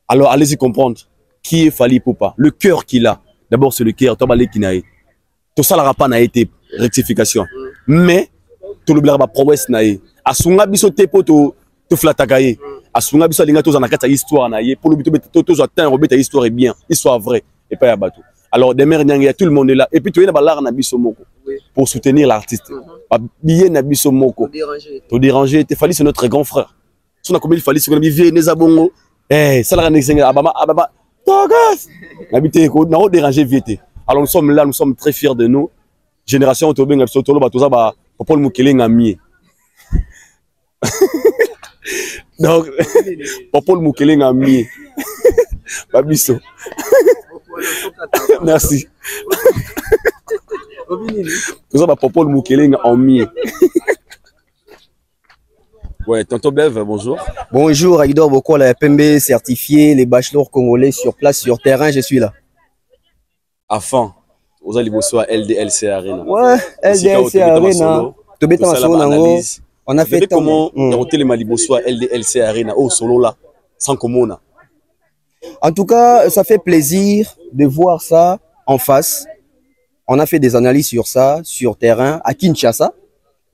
Alors allez-y comprendre qui est Fally Ipupa, le cœur qu'il a. D'abord c'est le cœur to balé kinaye. Tout ça la pas n'a été rectification mais tout le blabla promesse naïe asunga biso tepo to flatakaye asunga biso linga to zanakata histoire naïe pour le but to atteindre robeta histoire est bien histoire vraie et pas ya bateau. Alors des mères nyanga tout le monde est là et puis tu es na balar na biso moko pour soutenir l'artiste billet na biso moko to déranger te Fally c'est notre grand frère son a comme il Fally sur na vie neza bongo ça la nexenga ababa togas habité ko na déranger viété. Alors nous sommes là, nous sommes très fiers de nous. Génération Tobenga Sotolo Batoza ba Popol Mukele ngami. Donc Popol Mukele ngami. Babiso. Merci. Nous sommes Popol Mukele ngami. Ouais, tonton Bev, bonjour. Bonjour Aïdor Boko, la PMB certifié, les bachelors congolais sur place, sur terrain, je suis là. Afin, vous allez bosser à LDLC Arena. Ouais, LDLC Arena. On a fait comment monter les Malibosso à LDLC Arena au solo là, sans comment. En tout cas, ça fait plaisir de voir ça en face. On a fait des analyses sur ça, sur terrain, à Kinshasa.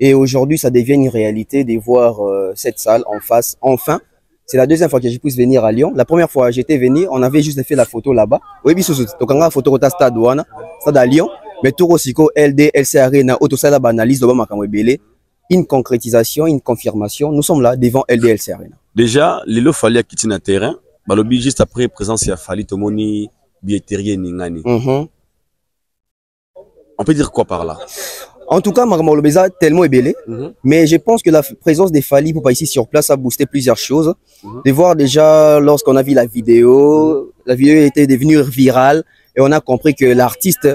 Et aujourd'hui, ça devient une réalité de voir cette salle en face, enfin. C'est la deuxième fois que je puisse venir à Lyon. La première fois j'étais venu, on avait juste fait la photo là-bas. Oui, biso tokanga photo au stade wana, stade à Lyon, mais tout aussi LDLC Arena auto sala analyse de makambo ebele, une concrétisation, une confirmation. Nous sommes là devant LDLC Arena. Déjà, Lilo Fally a quitté le terrain, balobi juste après présence il a Fally tomoni billetterie ningani. On peut dire quoi par là? En tout cas, Makambo Lobeza tellement ébélé, mais je pense que la présence des Fally Ipupa ici sur place a boosté plusieurs choses. De voir déjà, lorsqu'on a vu la vidéo était devenue virale et on a compris que l'artiste,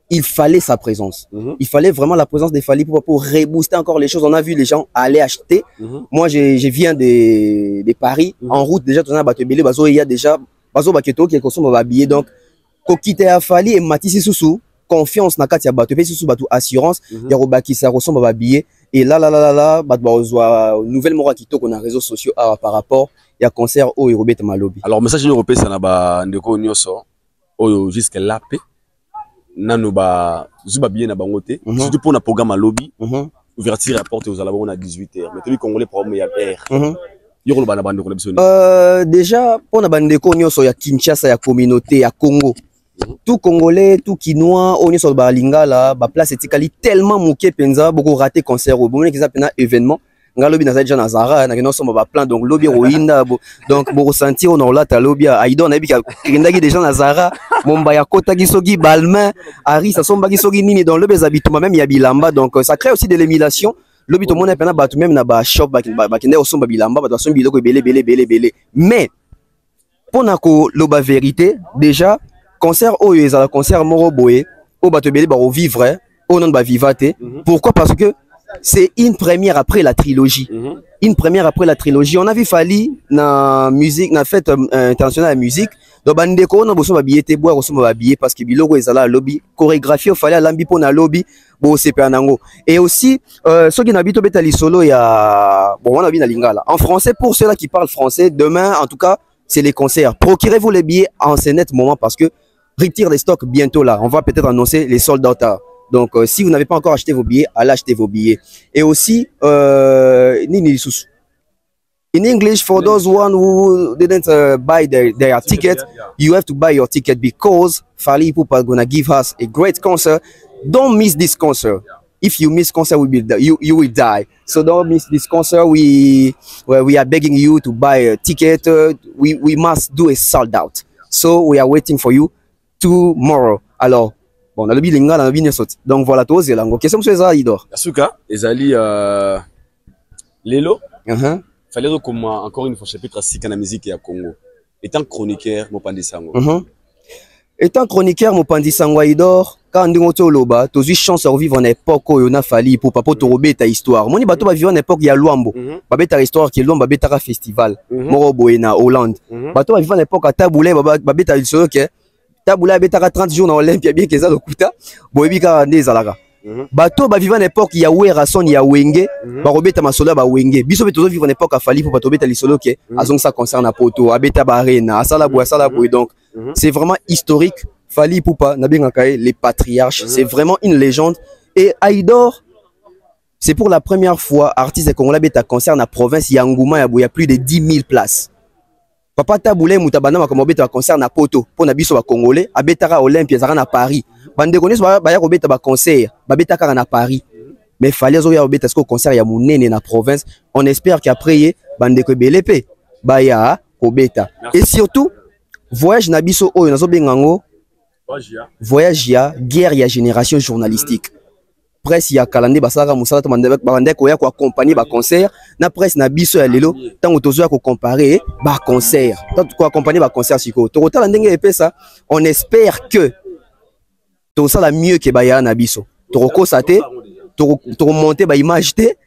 il fallait sa présence. Il fallait vraiment la présence des Fally Ipupa pour rebooster encore les choses. On a vu les gens aller acheter. Moi, je viens de Paris, en route déjà, il y a déjà Bazo Baketo qui est consommé habillé. Donc, Kokite a Fally et Matisse Soussou. Confiance na kati ya bato pe sous bato assurance ya robaki ça ressemble à billet et là bato bazwa nouvelle mora kitoko na réseaux sociaux par rapport ya concert au Robert Malobi. Alors message européen ça na ba ndeko nyoso oyo jusque là pe nanu ba zuba billet na bango te surtout pour na programme Malobi ouverture à porte aux alabons à 18h mais tous les congolais problème ya air yoro ba na bande ko lebisoni déjà pour na bande ko nyoso ya Kinshasa ya communauté ya Congo. Tout Congolais, tout Kinois, on est sur le Lingala, la place est tellement moqué, penza, beaucoup raté concert, beaucoup de événements. Ngalobi na déjà Nazara, na keno somba plein donc lobby roinda, donc beaucoup sentir on là ta lobby aidon na bika kindagi déjà Nazara, momba ya kota gisogi balmain, ari ça somba gisogi nini dans le bezabituma même ya bilamba donc ça crée aussi de l'émulation. Lobby tout monde pena batu même na ba shop ba kende somba bilamba ba somba biloko belé mais pour na ko loba vérité déjà concert oyo ezala concert moro boye o bato belé ba vivre o non ba vivate. Pourquoi? Parce que c'est une première après la trilogie. Une première après la trilogie. On a vu Fally na musique, na fête internationale de musique. Donc bandeko on a besoin de billets, boire besoin de billets parce que bilogo est là lobby. Chorégraphie au Fally à lambi pour na lobby. Bon c'est pas nango. Et aussi ceux qui n'habitent pas Betali solo il y a bon on a vu na lingala. En français pour ceux là qui parlent français demain en tout cas c'est les concerts. Procurez-vous les billets en ce net moment parce que retire les stocks bientôt là. On va peut-être annoncer les sold out. Donc, si vous n'avez pas encore acheté vos billets, allez acheter vos billets. Et aussi, in English, for those one who didn't buy their ticket, you have to buy your ticket because Fally Ipupa is gonna give us a great concert. Don't miss this concert. If you miss concert, you will die. So don't miss this concert. We are begging you to buy a ticket. We must do a sold out. So we are waiting for you tomorrow. Alors. Bon, on a le bilingue, on a le bilingue. Donc voilà, toi, c'est là. Question monsieur Ezra Idor. Yasuka, Ezali, Lelo. Fallait comment encore une fois chapitre 6 dans la musique et à Congo. Étant chroniqueur, Mopandi Sango. Étant chroniqueur, Mopandi Sango Idor, quand on dit au loba, tu as eu chance de vivre en époque où on a Fally pour pas te rober ta histoire. Mon bateau va vivre en époque il y a Luambo. Babé ta histoire qui est Luambo, babé ta festival. Moro Boena, Hollande. Bateau va vivre en époque à Taboulé, babé ta histoire qui est Taboula betaka 30 jours dans Olympia bien qu'ils a le kuta boyebi ka ndezalaka bato ba vivant époque ya Wera son ya Wenge ba robeta masola ba Wenge biso beto vivre en époque à Fally pour bato beta lisolo ke azong ça concerne na poto abeta ba arena asala boy donc c'est vraiment historique. Fally Ipupa na bengaka les patriarches, c'est vraiment une légende. Et Aïdor, c'est pour la première fois artiste congolais beta concert na province ya Ngouma il y a plus de 10 000 places. Papa Taboulé mutabana makomo beta concert na poto pour na biso ba congolais abetaka Olympia zara na Paris bande connaissent ba ya ko beta ba concert ba betaka na Paris mais fallait zo ya beta ce concert ya munene na province. On espère qu'après bande ko belepe ba ya ko beta. Et surtout voyage na biso oyo nazo bengango voyage ya guerre ya génération journalistique. Presse ya kalande basaka musala to bande ko ya ko accompagner ba concert na presse na biso ya lelo tango tozo ya ko comparer ba concert tango ko accompagner ba concert siko to kotala ndenge epesa. On espère que to sala mieux que ba ya na biso to kosaté to monter ba image té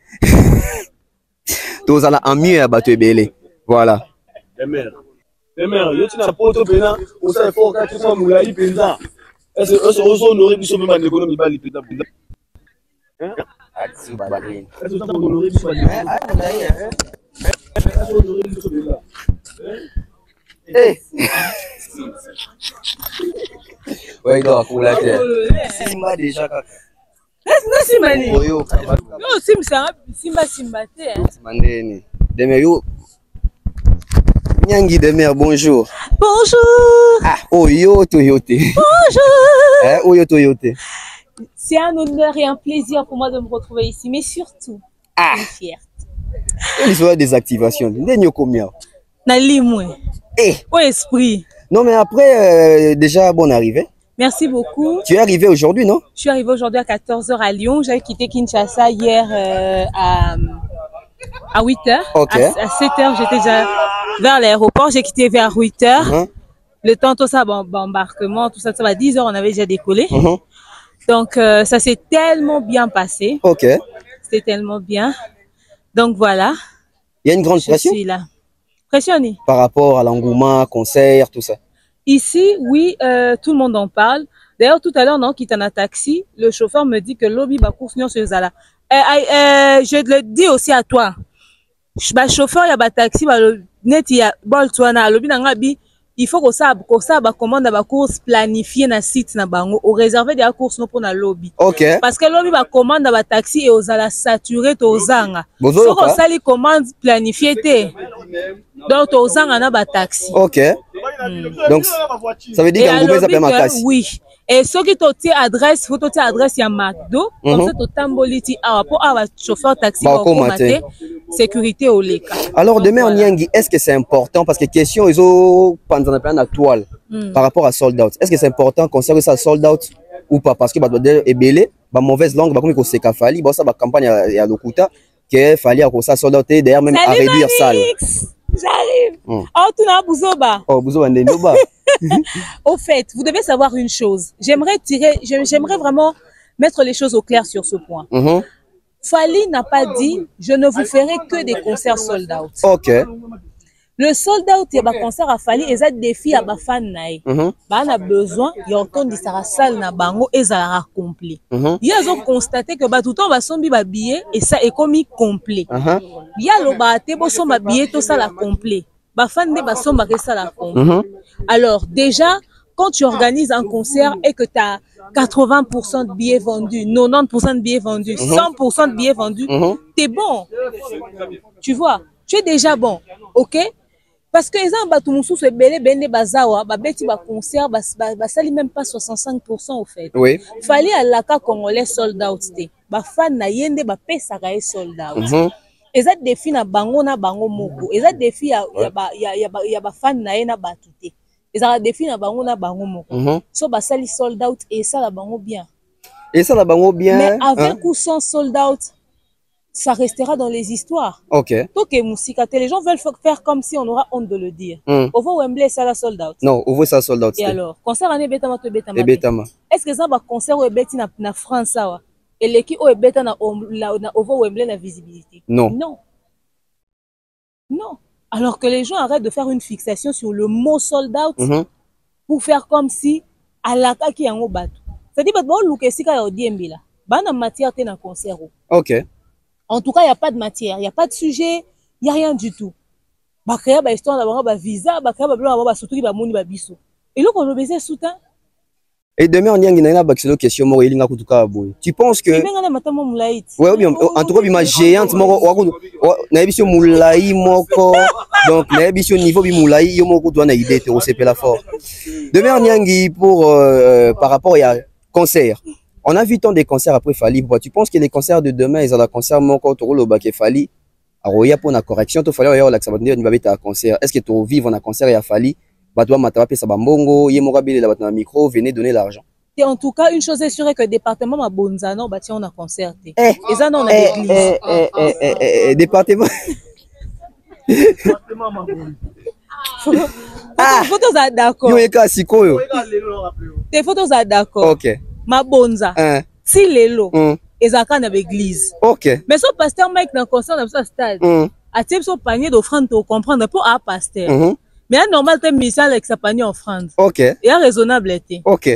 to sala en mieux ya bato ebele. Voilà yo tina poto pena osa fort ka tsa mulai penza est-ce que honorer biso même en économie ba lipeta penza ouais donc pour la terre Simba déjà Simba te Mandeni Demeyo Nyangi Demer, bonjour. Bonjour. Ah, Oyo Toyote. Bonjour. Oyo Toyote. C'est un honneur et un plaisir pour moi de me retrouver ici, mais surtout, une fierté. Il y a des activations. N'est-ce combien? Nalimwe. Au esprit. Non, mais après, déjà, bonne arrivée. Merci beaucoup. Tu es arrivé aujourd'hui, non? Je suis arrivé aujourd'hui à 14h à Lyon. J'avais quitté Kinshasa hier à 8h. Okay. À 7h, j'étais déjà vers l'aéroport. J'ai quitté vers 8h. Le temps, tout ça, embarquement, tout ça, ça va 10h, on avait déjà décollé. Donc, ça s'est tellement bien passé. Ok. C'était tellement bien. Donc, voilà. Il y a une grande pression? Je suis là. Pressionné. Par rapport à l'engouement, concert, tout ça. Ici, oui, tout le monde en parle. D'ailleurs, tout à l'heure, non, qui était en taxi, le chauffeur me dit que lobby va course sur Zala. Je le dis aussi à toi. Le chauffeur, il y a un taxi, net, il y a Boltwana, lobby n'angabi. Il faut que ça commande la course planifiée na site na bango ou réserver des courses non pour na lobby. OK. Parce que lobby va commande la taxi et aux ala saturé to zanga. Faut que ça les commande planifiée té. Donc to zanga na ba taxi. OK. Donc ça veut dire qu'en gros ça paie ma casse. Oui. Et ceux qui t'ont adresse, faut t'ont adresse ya McDo, comme ça to tamboliti awa pour avoir chauffeur taxi pour mater sécurité au leka. Alors demain en Nyangi, est-ce que c'est important parce que question ils ont pendant la toile par rapport à sold out. Est-ce que c'est important qu'on conserve ça sold out ou pas parce que bah est belé, bah mauvaise langue, bah comme que c'est Fally, bah ça bah campagne à Lokuta que Fally a qu'on ça sold out et d'ailleurs même à réduire salle. J'arrive. Oh, tu n'as Bouzoba. Oh, Bouzoba Ndendoba. Au fait, vous devez savoir une chose. J'aimerais vraiment mettre les choses au clair sur ce point. Fally n'a pas dit je ne vous ferai que des concerts sold out. Ok. Le sold out, il y a un concert à Fally, et ça défi à ma fan naï. On a besoin, il y a autant de sa salle na bango et ça a complet. Il y a constaté que tout le temps va sombi ba billet et ça est comme complet. Il y a le baté bo somba billet tout ça la complet. Ba fan de ba somba que ça la complet. Alors déjà quand tu organises un concert et que tu as 80% de billets vendus, 90% de billets vendus, 100% de billets vendus, t'es bon. Tu vois, tu es déjà bon. OK? Parce que les gens batumusu se belé bende bazawa, ba beti ba concert, ba sali même pas 65% au fait. Oui. Fallait à la cas congolais sold out té. Ba fan na yende ba pesa ka sold out. Eza défi na bango moko. Eza défi ya ba fan na yena batute. Eza défi na bango moko. So ba sali sold out et ça la bango bien. Et ça la bango bien. Mais avec ou sans sold out, ça restera dans les histoires. Ok. Donc, les gens veulent faire comme si on aura honte de le dire. Au voit Wembley, ça la sold out. Non, au voit ça sold out. Et alors, concert en Ebetama, tu Ebetama. Ebetama. Est-ce que ça va concert au Ebeti na France, ça et l'équipe au Ebeta na au voit Wembley la visibilité? Non. Non. Non. Alors que les gens arrêtent de faire une fixation sur le mot sold out pour faire comme si à la cas qui est en haut bateau. C'est-à-dire que bon, look ici quand il y a Diembi là, bah na matière t'es na concert. Ok. En tout cas, il n'y a pas de matière, il n'y a pas de sujet, il n'y a rien du tout. Bakaya ba histoire d'avoir un visa, bakaya ba blanc avoir surtout qui va moni ba biso. Et là on le baiser soutin. Et demain on y a une baxilo question mo elinga kutuka boy. Tu penses que ouais bien en tout cas bima géante mo na émission moulai moko donc na émission niveau bi moulai yo moko doit na idée te osepela fort. Demain on y a pour par rapport à concert. On a vu tant des concerts après Fally. Tu penses que les concerts de demain, ils ont un concert mon contre le bac Fally. Alors il y a pour la correction, tu fallait avoir l'accès de un concert. Est-ce que tu vivre un concert et à Fally? Bah toi m'attraper ça bambongo, yemorabile là dans micro, venez donner l'argent. Et en tout cas, une chose est sûre que le département ma Bonzano, bah tiens on a concerté. Et ça non on a l'église. Département. Photos d'accord. Yo eka sikoyo. Tes photos d'accord. OK. Ma bonza. Si lelo. Ezaka na l'église. OK. Mais son pasteur Mike dans concert dans ce stade. A type son panier d'offrande pour comprendre pour un pasteur. Mais un normal t'es musicien avec sa panier offrande. OK. Et un raisonnable était. OK.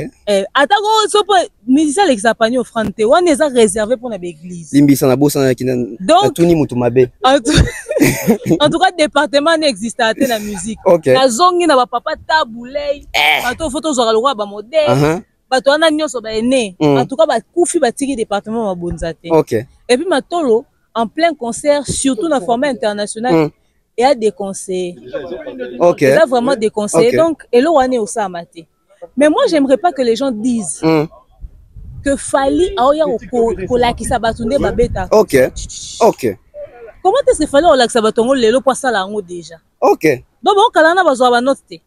Attends so musicien avec sa panier offrande te on est réservé pour l'église. Limbi sana bossa na kina. Donc tout ni mutu mabe. En tout cas département n'existe à la musique. OK. La zongi na ba papa taboulay. Bato photos zora le roi ba modèle. Bato ana nyonso ba ene. En tout cas ba kufi ba tiki département ma bonzate. OK. Et puis matolo en plein concert surtout dans format international. Il y a des conseils. OK. Il y a vraiment des conseils. Donc elo wane osamate. Mais moi j'aimerais pas que les gens disent que Fally aoya ko la ki sabatunde ba beta. OK. OK. Comment est-ce que Fally o la ki sabatongo lelo pour ça là ngo déjà? OK. Donc bon kalana bazwa ba note.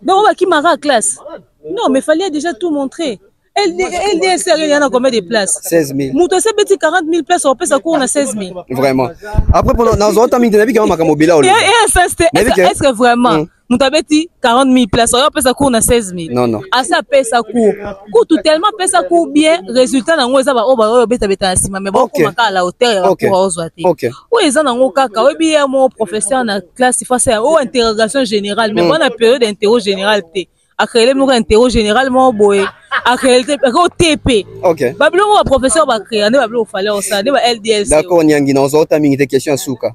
Donc on va qui mara classe. Non, mais Fally a déjà tout montré. LDS, il y en a combien de places? 16 000. Mouto c'est petit 40 000 places, on peut ça court on a 16 000. Vraiment. Après pendant dans un temps minute quand makamobila ou. Est-ce que vraiment Mouto petit 40 000 places, on peut ça court on a 16 000. Non. À ça paye ça court. Court tout tellement paye ça court bien, résultat dans ngo ça va o beta asima mais bon comme à la hauteur pour ozoate. OK. Oui, ils en ont kaka, oui bien mon professeur dans classe il faut faire interrogation générale mais bon la période d'interro générale té. Après les mots interro généralement boy après le TP. OK. Bablo mon professeur va créer ne bablo fallait au ça ne ba LDS. D'accord nyangi dans autre mingi des questions souka.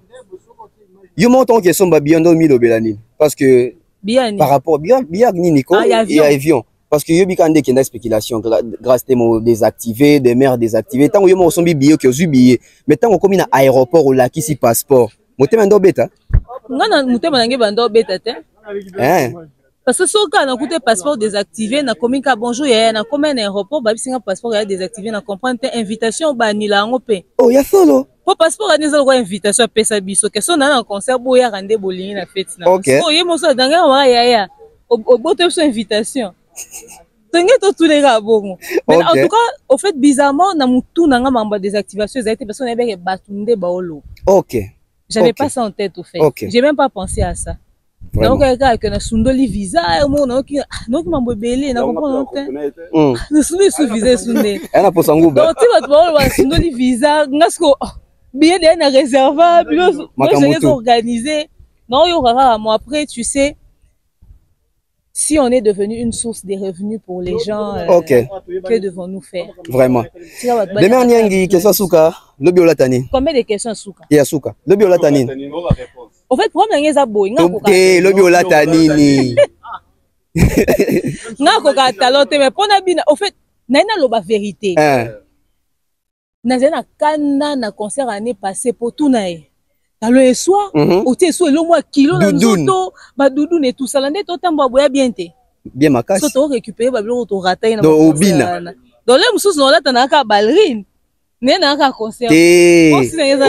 Yo monton question ba bien do mi do belani parce que bien par rapport bien ni Nico et avion parce que yo bi kan de kenda spéculation grâce à désactivé des mers désactivées tant yo mo sombi bio que zubi mais tant on comme na aéroport ou là qui si passeport motema ndo beta non motema nange bando beta te parce que si on a un passeport désactivé, na komika bonjour, ya na comme un aéroport, bah si un passeport est désactivé, na comprendre invitation ba ni la ngope. Oh ya solo. Pour passeport a nizalo kwa invitation pesa biso. Que son na concert boya rande bolingi na fête na. OK. Oh yemo so danga wa ya. Au boto so invitation. Tengi to tous les gars bon. Mais en tout cas, au fait bizarrement na mutu na nga mamba désactivation, ça a été parce qu'on avait batunde baolo. OK. J'avais pas ça en tête au fait. J'ai même pas pensé à ça. Donc que na sundoli visa mo na ki mambo belé na comprendre na sundoli sous visa sunde ana posa nguba donc tu vas voir sundoli visa ngasko bien na réserva bilo c'est organisé non yo moi après tu sais si on est devenu une source de revenus pour les gens, que devons-nous faire? Vraiment. Les dernières questions Souka, le biolatani. Combien de questions Souka? Et à Souka, le biolatani. En fait, problème est abou. Le biolatani ni. Nga koka talote mais pona bina. En fait, naina loba vérité. Nazena kana na concert année passée pour tout nae. Alors et soir, au teso le mois kilo na nzoto, ba doudou ne tout ça l'année tout temps boya bien té. Bien makasi. So to récupérer ba bilo to rater na. Do obina. Dans le mususu on la tanaka ballerine. Ne na ka concert.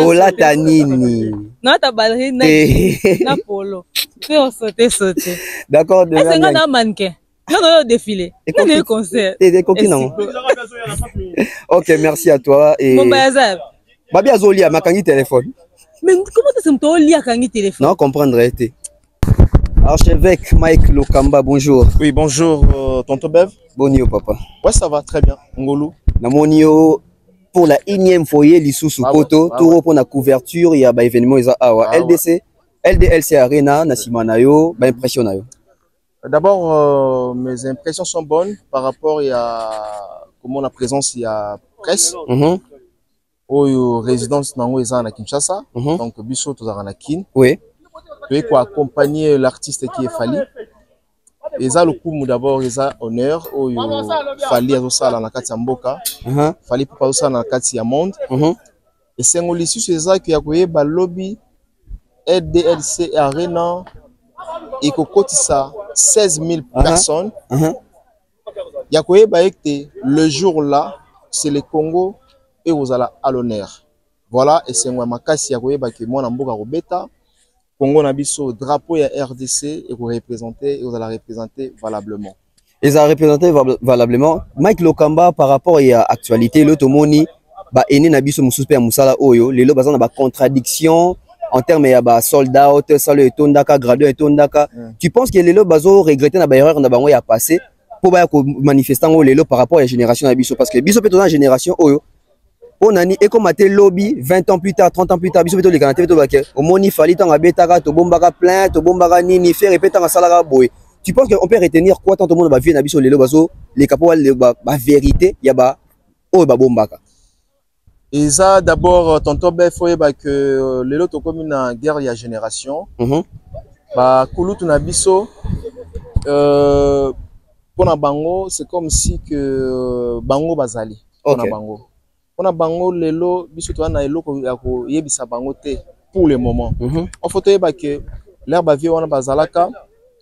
O la tanini. Na ta ballerine na polo. Fais on sauter. D'accord. Est-ce qu'on a mannequin? Non, défilé. Non, le concert. T'es coquine non? OK, merci à toi et Bon bazar. Babi azolia makangi téléphone. Mais comment tu sais que tu as un téléphone? Non, comprendre. Archevêque Mike Lokamba, bonjour. Oui, bonjour, tonton Bev. Bonjour, papa. Ouais, ça va très bien. Ngolo. Namonio pour la énième foyer, l'issous poto, tout pour la couverture, il y a des événements, LDC, LDLC Arena, Nasimanayo, impression. D'abord, mes impressions sont bonnes par rapport à comment la présence, il y a presse. Au résidence nango eza na Kinshasa, donc biso tozara na Kin. Oui. Et quoi accompagner l'artiste qui est Fally. Eza le coup d'abord eza honneur au Fally azosala na kati ya mboka. Fally pour azosala na kati ya monde. Et c'est ngoli sur eza que ya koyeba lobby LDLC Arena et kokotisa 16 000 personnes. Ya koyeba ekte le jour là, c'est le Congo et vous allez à l'honneur. Voilà, et c'est moi makasi ya koyeba que moi na mboka robeta Congo na biso drapeau ya RDC et vous représenter et vous allez représenter valablement. Ils ont représenté valablement. Mike Lokamba par rapport à l'actualité, l'automoni ba ene na biso mususu pe musala oyo, lelo bazana ba contradiction en termes ya ba sold out, salo etondaka, gradué etondaka. Tu penses que lelo bazo regretter na ba erreur na bango ya passé pour ba ko manifestant lelo par rapport à la génération na biso parce que biso pe tona génération oyo on a ni écomaté lobby 20 ans plus tard 30 ans plus tard biso beto les canadiens to baké au moni Fally tanga betaka to bombaka plein to bombaka nini faire répéter en salaka boy. Tu penses qu'on peut retenir quoi tant tout le monde va vivre na biso lelo bazo les capo ba vérité ya ba o ba bombaka. Et ça d'abord tonton Bef foye ba que lelo to comme une guerre ya génération. Ba kulutu na biso pour na bango c'est comme si que bango bazali pour na bango. On a bango lelo biso to na eloko ya ko yebisa bango te pour le moment. On faut te ba que l'herbe vie on bazalaka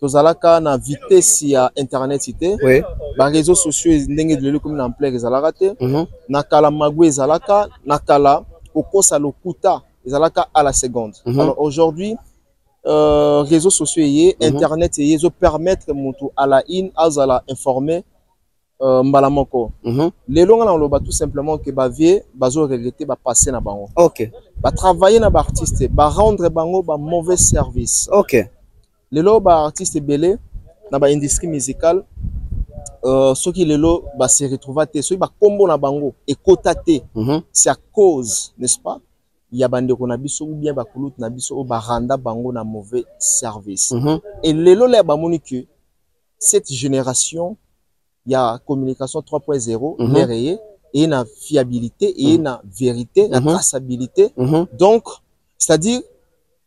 tozalaka na vitesse ya internet cité. Ba réseaux sociaux ndenge lelo comme na ampleur ezalaka te. Na kala magwe ezalaka na kala okosa lokuta ezalaka à la seconde. Alors aujourd'hui réseaux sociaux et internet et ils permettent mutu à la in azala informer mbalamoko. Les longs on loba tout simplement que ba vie bazo regretter ba passer na bango. OK. Ba travailler na ba artiste, ba rendre bango ba mauvais service. OK. Les lots ba artiste belé na ba industrie musicale ceux qui les lots ba se retrouver té ceux ba combo na bango et kotate. C'est à cause, n'est-ce pas? Il y a bande ko na biso ou bien ba kulut na biso ba randa bango na mauvais service. Et les lots là ba monique cette génération il y a communication 3.0, et une fiabilité, et une vérité, la traçabilité. Donc, c'est-à-dire,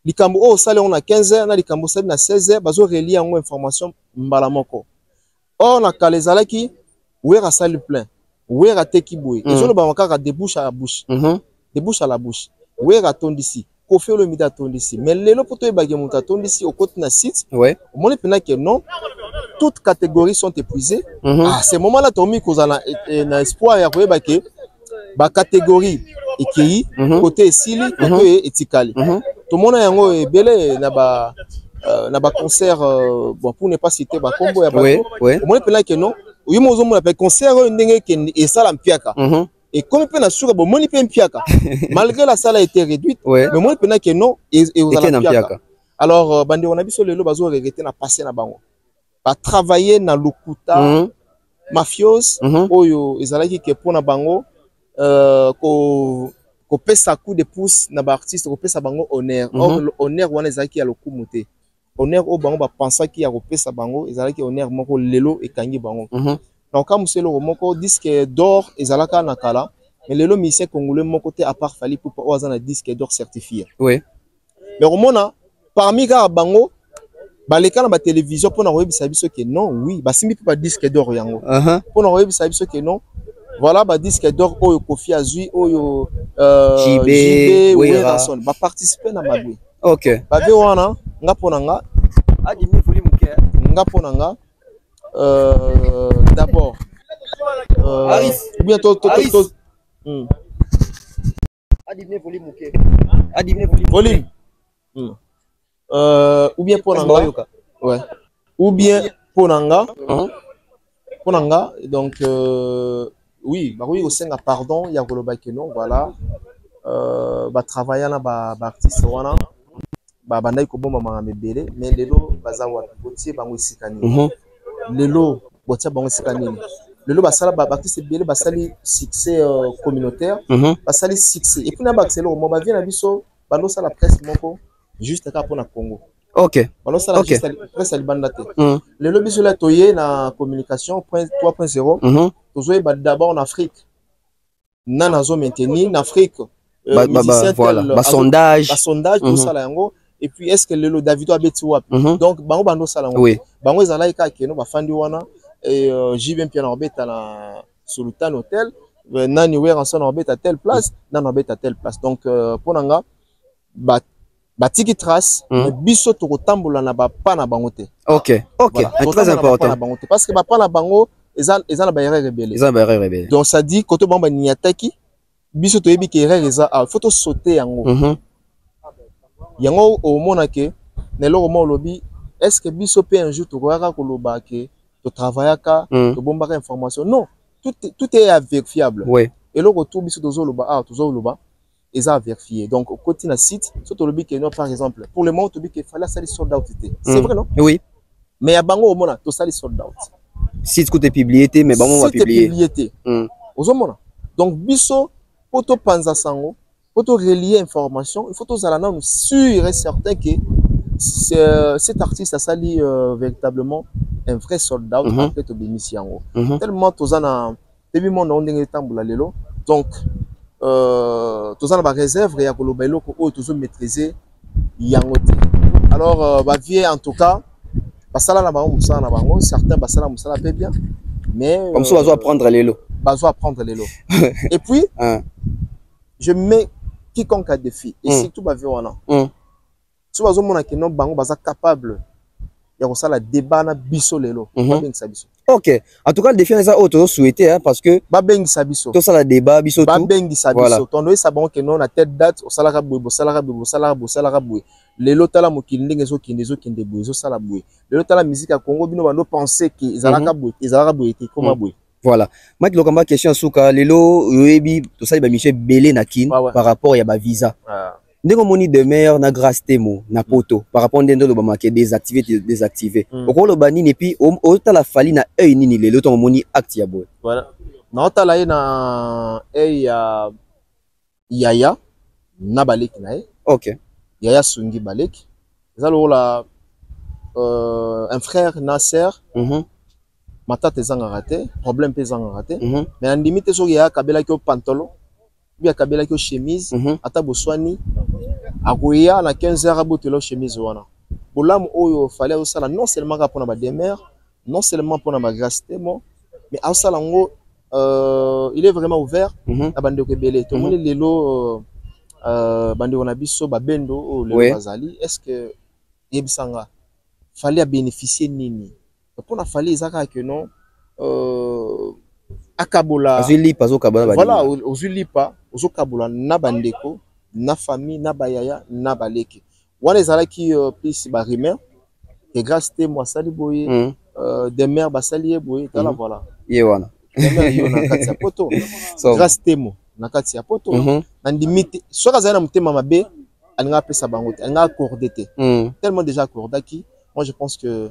les Cambo, au salaire, on a 15 heures, les Cambo, on a 16 heures, bazo relier en information, mbalamoko. Or, on a calé qui, où est la salle plein, où est la tekiboué. Ils ont le bamakara de bouche à la bouche, de bouche à la bouche. Où est la ton d'ici? Kofi le mida ton d'ici. Mais les lots pour toi, baguemonta ton d'ici, au côté de site, au moins, que non. Toutes catégories sont épuisées. À ce moment-là, tu as mis un espoir à que la catégorie est côté Sili, côté Etikali. Tout le monde a belé na ba concert bon pour ne pas citer ba combo ya ba. Au moins que non. Oui, moi on appelle concert ndenge et ça l'ampiaka. Et comme peut na sur bon moni pe mpiaka. Malgré la salle a été réduite, mais moi que non et aux ampiaka. Alors bandi on a biso lelo bazo regretter na passer na bango ba travailler na lukuta mafios oyo ezalaki ke pona bango ko pesa coup de pouce na ba artiste ko pesa bango honneur honneur wana ezalaki ya lokumu te honneur o bango ba pensaki ya ko pesa bango ezalaki honneur moko lelo ekangi bango donc comme muselo moko disque d'or ezalaka na kala mais lelo musicien congolais moko te à part Fally Ipupa o azana disque d'or certifié oui mais romona parmi ga bango baleka na ba télévision pona koyebisa biso ke non oui basimbi pe ba disque d'or yango pona koyebisa biso ke non voilà ba disque d'or oyo Kofi azui oyo JB Werason ba participer na mabwe OK ba be wana nga pona nga adimne fuli muke nga pona nga d'abord bien to adimne fuli muke adimne fuli volume ou bien Ponanga, ouais, ou bien Ponanga, donc oui, bah oui, au sein pardon, il y a non, voilà, bah travailler là, bah artiste wana, bah bandai kobo mama mebele, mais lelo bazawa botier bango sikani, lelo botier bango sikani, lelo basala bah artiste bele basali succès communautaire, basali succès, et puis na baxelo, mo ba vient na biso, balo sala presse moko. Juste pour le Congo. OK. Alors ça la juste presse alibanda te. Le lobby sur la toyé na communication 3.0. Tozoé d'abord en Afrique. Nana zo maintenir en Afrique. Voilà. Sondage. Sondage tout ça là yango. Et puis est-ce que le Davido abeti wap. Donc bango bando ça là. Oui. Bango ezala ka keno ba fandi wana et j'y viens bien orbeta na Sultan Hotel. Nani wer ensemble orbeta telle place, nana orbeta telle place. Donc pour nanga batiki trace biso to kotambola na ba pa na bango te. OK. Voilà. Très important parce que ba pa na bango eza na ba erreur rebelle. Donc ça dit koto bamba ni ataki biso to yebi ke erreur eza faut to sauter yango. Yango au mona ke nelo mo lobi est-ce que biso pe un jour to koyaka koloba ke to travaillaka to bombaka information non tout est vérifiable. Oui. Et le retour biso to zoloba to zoloba ils ont vérifié. Donc, au côté de site, surtout le bic par exemple, pour le moment, il fallait ça les sold out. C'est vrai, non? Oui. Mais il y a bango au moment, tout ça les sold out. Site côté publié, mais bango va publier. Aux hommes, donc, biso, pour te penser sango, pour te relier information, il faut tous aller nous sûr et certain que cet artiste a sali véritablement un vrai sold out après te bénéficier. Tellement tous en début mon on est tamboula lelo. Donc tous en réserve et à kolobelo ko tous maîtriser yangote. Alors bah vie en tout cas basala na bango musala na bango certains basala musala peu bien mais comme ça va apprendre les lots. Bazo apprendre les lots. Et puis je mets quiconque a défi et surtout ba vie wana. Si bazo mona que non bango baza capable ya ko sala débat na biso lelo ba bengisa biso. OK. En tout cas, le défi est ça auto souhaité hein parce que babeng sabiso. Tout ça la débat biso tout. Babeng sabiso. Tondo ça bon que non na tête date au salaka boy, au salaka boy. Les lotala mokili ndenge zo kinde boy, zo sala boy. Les lotala musique à Congo bino bano penser que izalaka boy te comme boy. Voilà. Moi qui lokamba question souka lelo yebi tout ça ba Michel Belé na kin par rapport ya ba visa. Ndeko moni de mer na grâce temo na poto par rapport ndendo lo ba marqué désactiver oko lo bani et puis o ta la fali na œil nini lelo to moni acte ya boy voilà na ta la na œil ya yaya na balek na OK yaya sungi balek za lo la un frère Nasser matata ezanga raté problème pe ezanga raté mais en limite so ya kabela ki pantalon bien kabela ki chemise ata boswani akoya na 15h abotelo chemise wana bolam oyo fallait osala non seulement pour na ba demer non seulement pour na ba grâce temo mais osala ngo il est vraiment ouvert na bande ko belé to moni lelo bande on a biso ba bendo o lelo bazali est-ce que yebisanga fallait bénéficier nini pour na fallait ezaka que non akabola azilipa zo kabala voilà ozilipa ozokabola na bandeko na famille na bayaya na baleke wana ezalaki plus ba rimer que grâce te moi sali boye des mères basali boye tala voilà ye wana yo na kati ya poto grâce te mo na kati ya poto na ndimite soka zana mutema mabe elle n'a pas sa bangote, elle n'a accordé. Tellement déjà accordé qui, moi je pense que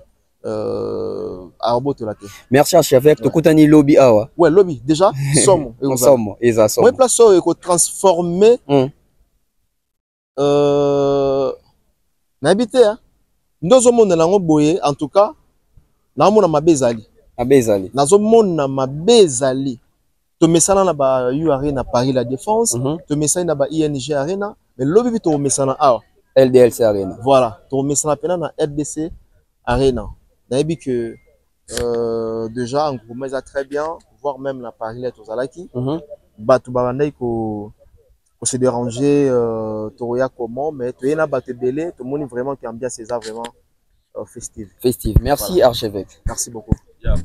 merci archevêque, tu as un lobby awa. Ouais, lobby déjà somme somme eza somme. Moi place ko transformer n'habité hein. Ndozo mona nango boye en tout cas na mona mabezali. Mabezali. Nazo mona mabezali. To mesana na ba U Arena Paris la Défense, to mesana na ba ING Arena, mais lobby vite to mesana awa. LDLC Arena. Voilà, to mesana pena na RDC Arena. D'ailleurs que déjà en groupe mais très bien, voire même la Paris là aux Alaki. Batu babandai ko se déranger Toroya comment, mais tu es là batu belé, tout le monde vraiment qui ambiance c'est ça vraiment festive. Festive. Merci voilà. Archevêque. Merci beaucoup. Yeah.